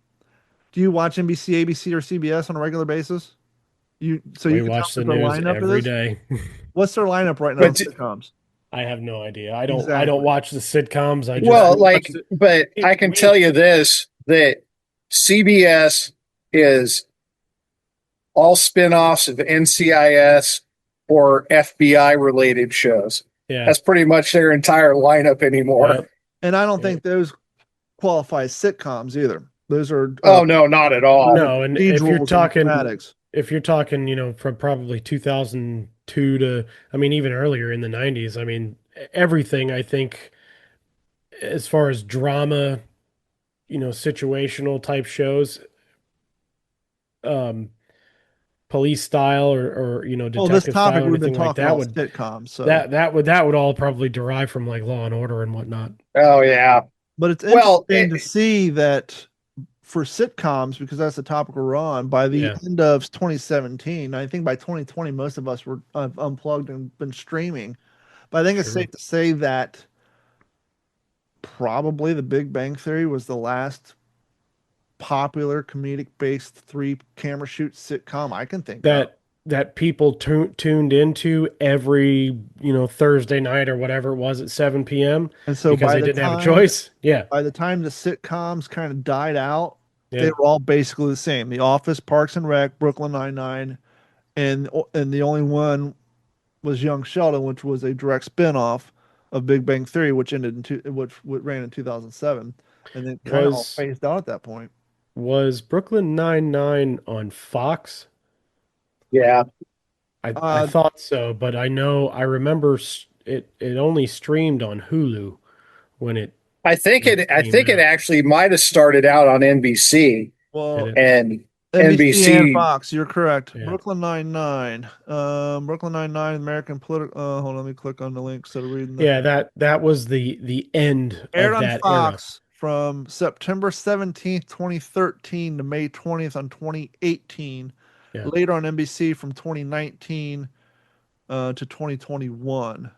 Do you watch NBC, ABC, or CBS on a regular basis? You We can tell watch us the their news lineup every is? day. What's their lineup right now in but sitcoms? I have no idea. I don't Exactly. watch the sitcoms. I well, watch like, but I can tell you this that CBS is all spin-offs of NCIS or FBI related shows. yeah. That's pretty much their entire lineup anymore. Yep. And I don't Yep. think those qualify as sitcoms either. Those are Oh no, not at all. No, and procedurals and dramatics. if you're talking, from probably 2002 to, I mean, even earlier in the 90s, I mean, everything, I think, as far as drama, situational type shows, um, police style or Well, this detective topic style, we've been anything like talking that all would sitcoms, so that would all probably derive from like Law and Order and whatnot. Oh yeah. but it's Well, interesting to see that for sitcoms, because that's the topic we're on, by the Yeah, end of 2017, I think by 2020, most of us were unplugged and been streaming. But I think it's true. safe to say that probably The Big Bang Theory was the last popular comedic based three camera shoot sitcom I can think of. That people tuned into every, Thursday night or whatever it was at 7 p.m. And so because by they the didn't have a time choice. Yeah. by the time the sitcoms kind of died out, they Yeah. were all basically the same. The Office, Parks and Rec, Brooklyn Nine-Nine, and the only one was Young Sheldon, which was a direct spin-off of Big Bang Theory, which ran in 2007, and then kind of all Was phased out at that point. was Brooklyn Nine-Nine on Fox? yeah. I Uh, thought so, but I remember it only streamed on Hulu when it I came think it out. actually might have started out on NBC Did well, it? and NBC and NBC. Fox, you're correct. Yeah. Brooklyn Nine-Nine, Brooklyn Nine-Nine, American political. Hold on, let me click on the link instead of reading the. Yeah, that was the end Aired of on that era. Fox from September 17th, 2013 to May 20th on 2018. Yeah. Later on NBC from 2019 to 2021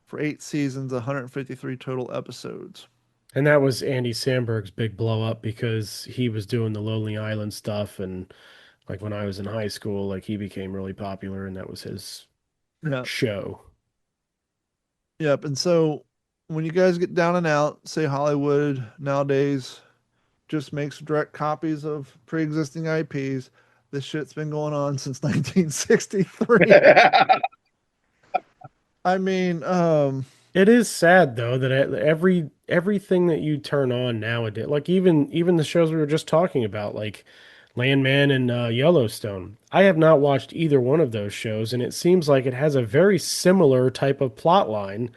for 8 seasons, 153 total episodes. And that was Andy Samberg's big blow up because he was doing the Lonely Island stuff, and like when I was in high school, like he became really popular, and that was his Yeah. show. Yep. And so when you guys get down and out, say Hollywood nowadays just makes direct copies of pre-existing IPs. This shit's been going on since 1963. I mean, It is sad though that everything that you turn on nowadays, like even the shows we were just talking about, like Landman and Yellowstone. I have not watched either one of those shows, and it seems like it has a very similar type of plot line.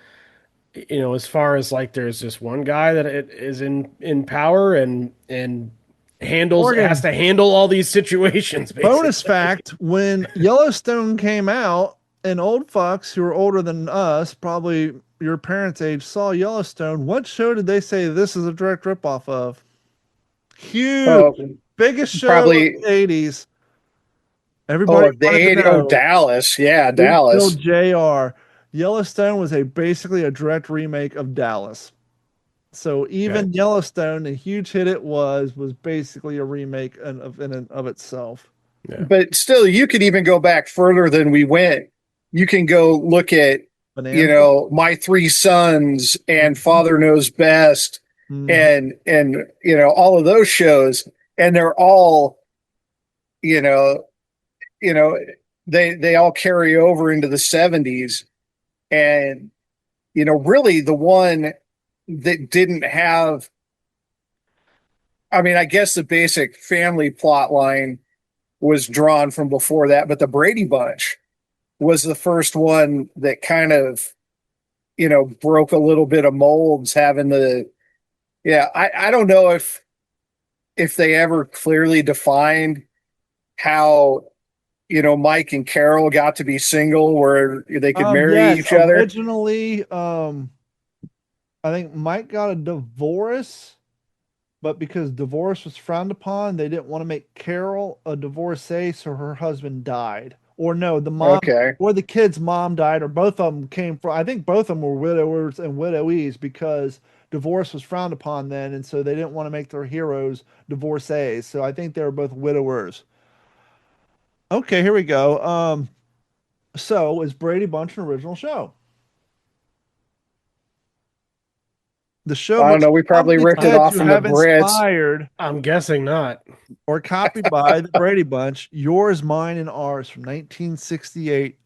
You know, as far as like there's this one guy that it is in power and has Morgan, to handle all these situations bonus basically. fact, when Yellowstone came out, and old fucks who are older than us, probably your parents' age, saw Yellowstone, what show did they say this is a direct ripoff of? Huge. Oh, Biggest show of probably. the 80s. Everybody Oh, the wanted to 80. Oh, know. Dallas. Yeah, Who killed Dallas. JR? Yellowstone was basically a direct remake of Dallas. So Okay. even Yellowstone, the huge hit it was basically a remake in and of itself. Yeah. But still, you could even go back further than we went. You can go look at, Bonanza. My three sons and Mhm. Father Knows Best, Mhm. and all of those shows, and they're all, you know, you know, they all carry over into the 70s, and really the one that didn't have, I mean, I guess the basic family plot line was drawn from before that, but the Brady Bunch was the first one that kind of, broke a little bit of molds, having the, yeah, I don't know if they ever clearly defined how, Mike and Carol got to be single where they could marry Yes, each other. originally, I think Mike got a divorce, but because divorce was frowned upon, they didn't want to make Carol a divorcee, so her husband died. Or no, the mom Okay. or the kid's mom died, or both of them came from, I think both of them were widowers and widowies because divorce was frowned upon then, and so they didn't want to make their heroes divorcees. So I think they were both widowers. Okay, here we go. So is Brady Bunch an original show? The show I don't must know. We have probably been ripped it said off to from the have Brits. inspired I'm guessing not. or copied by the Brady Bunch, Yours, Mine, and Ours from 1968.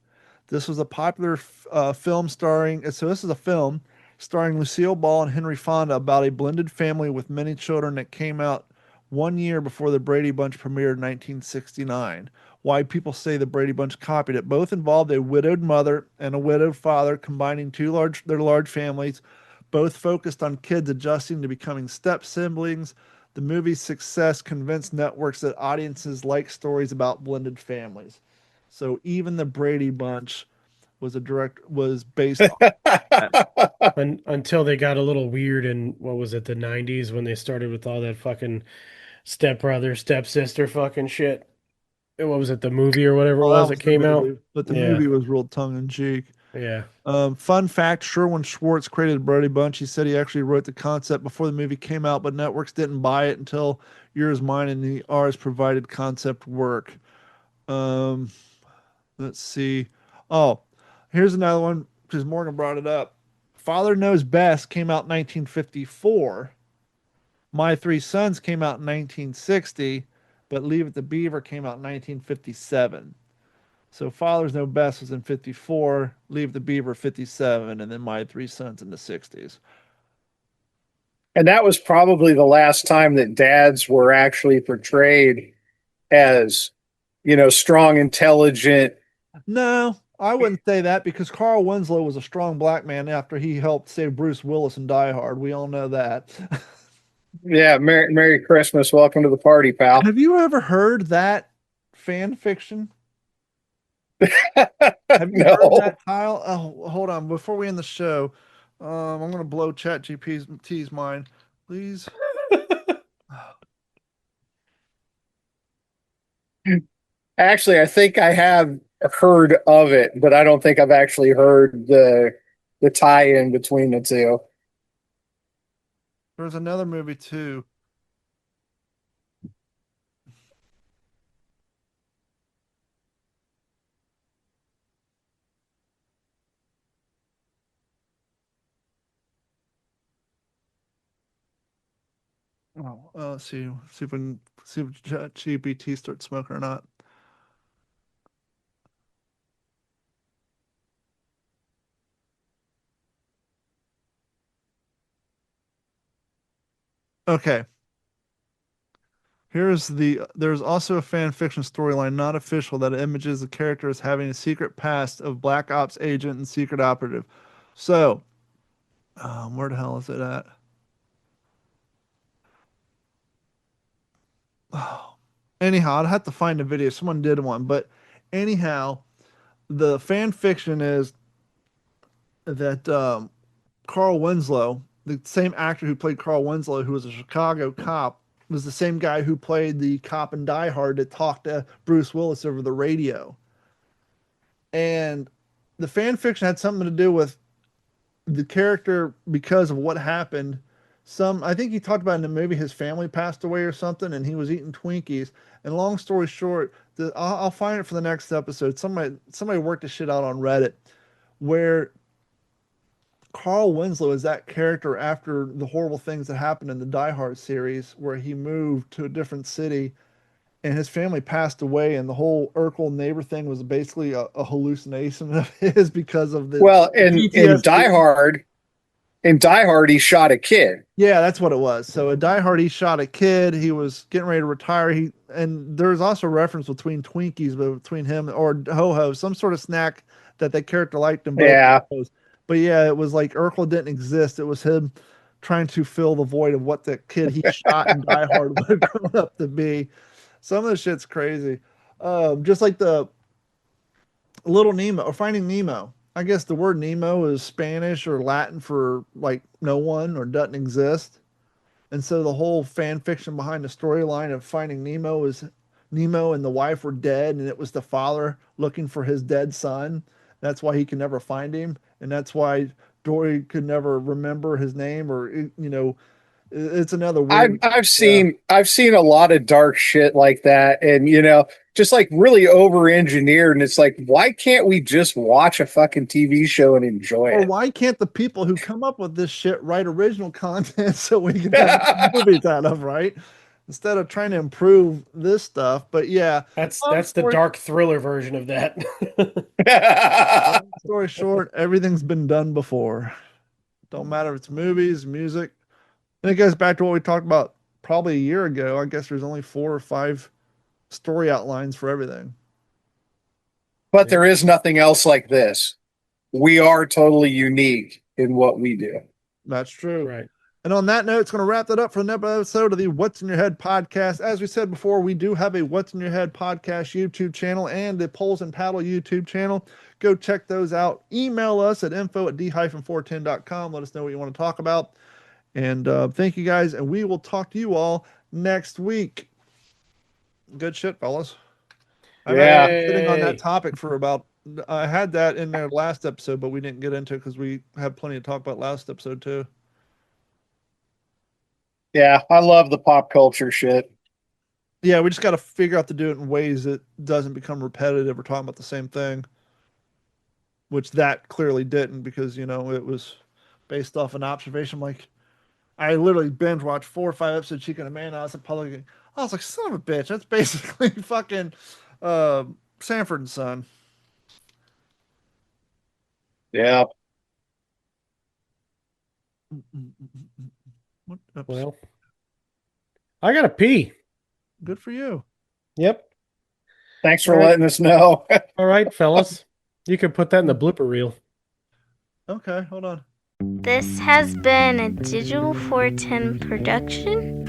This was a popular film starring, so this is a film starring Lucille Ball and Henry Fonda about a blended family with many children that came out 1 year before the Brady Bunch premiered in 1969. Why people say the Brady Bunch copied it. Both involved a widowed mother and a widowed father, combining their large families. Both focused on kids adjusting to becoming step siblings. The movie's success convinced networks that audiences like stories about blended families. So even the Brady Bunch was based on that. Until they got a little weird in what was it, the 90s when they started with all that fucking stepbrother, stepsister fucking shit. And what was it, the movie or whatever it Well, was that that was the came out? movie, but the Yeah. movie was real tongue in cheek. Yeah. Fun fact: Sherwin Schwartz created Brady Bunch. He said he actually wrote the concept before the movie came out, but networks didn't buy it until Yours, Mine, and the Ours provided concept work. Um, let's see. Oh, here's another one because Morgan brought it up. Father Knows Best came out in 1954. My Three Sons came out in 1960, but Leave It to Beaver came out in 1957. So Fathers Know Best was in 54, Leave the Beaver 57, and then My Three Sons in the 60s. And that was probably the last time that dads were actually portrayed as, strong, intelligent. No, I wouldn't say that because Carl Winslow was a strong black man after he helped save Bruce Willis in Die Hard. We all know that. Yeah, Merry Christmas. Welcome to the party, pal. Have you ever heard that fan fiction? Have you heard No. that, Kyle? Oh, hold on. Before we end the show, I'm going to blow ChatGPT's mind. Please. Actually, I think I have heard of it, but I don't think I've actually heard the tie-in between the two. There's another movie too. Oh, let's see if we can see if GPT starts smoking or not. Okay. There's also a fan fiction storyline, not official, that images the character as having a secret past of Black Ops agent and secret operative. So, where the hell is it at? Oh. Anyhow, I'd have to find a video. Someone did one, but anyhow, the fan fiction is that Carl Winslow, the same actor who played Carl Winslow, who was a Chicago cop, was the same guy who played the cop in Die Hard that talked to Bruce Willis over the radio. And the fan fiction had something to do with the character because of what happened. I think he talked about in the movie his family passed away or something, and he was eating Twinkies. And long story short, I'll find it for the next episode. Somebody worked this shit out on Reddit, where Carl Winslow is that character after the horrible things that happened in the Die Hard series, where he moved to a different city and his family passed away, and the whole Urkel neighbor thing was basically a hallucination of his because of the Well, in PTSD. In Die Hard, he shot a kid. Yeah, that's what it was. So a Die Hard, he shot a kid. He was getting ready to retire. And there's also a reference between Twinkies, but between him or Ho Ho, some sort of snack that character liked in both. Yeah. But yeah, it was like Urkel didn't exist. It was him trying to fill the void of what the kid he shot in Die Hard would have grown up to be. Some of the shit's crazy. Just like the Little Nemo or Finding Nemo. I guess the word Nemo is Spanish or Latin for like no one or doesn't exist. And so the whole fan fiction behind the storyline of Finding Nemo is Nemo and the wife were dead, and it was the father looking for his dead son. That's why he could never find him, and that's why Dory could never remember his name, or it's another weird. I've seen a lot of dark shit like that, and just like really over engineered. And it's like, why can't we just watch a fucking TV show and enjoy Or it? why can't the people who come up with this shit write original content so we can have movies out of, right? Instead of trying to improve this stuff. But yeah, That's the dark thriller version of that. long story short, everything's been done before. Don't matter if it's movies, music. And it goes back to what we talked about probably a year ago. I guess there's only 4 or 5 story outlines for everything. But there is nothing else like this. We are totally unique in what we do. That's true. Right. And on that note, it's going to wrap that up for another episode of the What's in Your Head podcast. As we said before, we do have a What's in Your Head podcast YouTube channel and the Poles and Paddle YouTube channel. Go check those out. Email us at info@d-410.com. Let us know what you want to talk about. And thank you guys. And we will talk to you all next week. Good shit, fellas. I've been sitting on that topic for about, I had that in there last episode, but we didn't get into it because we had plenty to talk about last episode too. Yeah, I love the pop culture shit. Yeah, we just got to figure out to do it in ways that doesn't become repetitive. We're talking about the same thing, which that clearly didn't, because it was based off an observation. Like, I literally binge watched 4 or 5 episodes of Chica and Amanda. I was like, son of a bitch, that's basically fucking Sanford and Son. Yeah. What? Oops. Well, I gotta pee. Good for you. Yep. Thanks for letting us know. All right, fellas. You can put that in the blooper reel. Okay, hold on. This has been a Digital 410 production.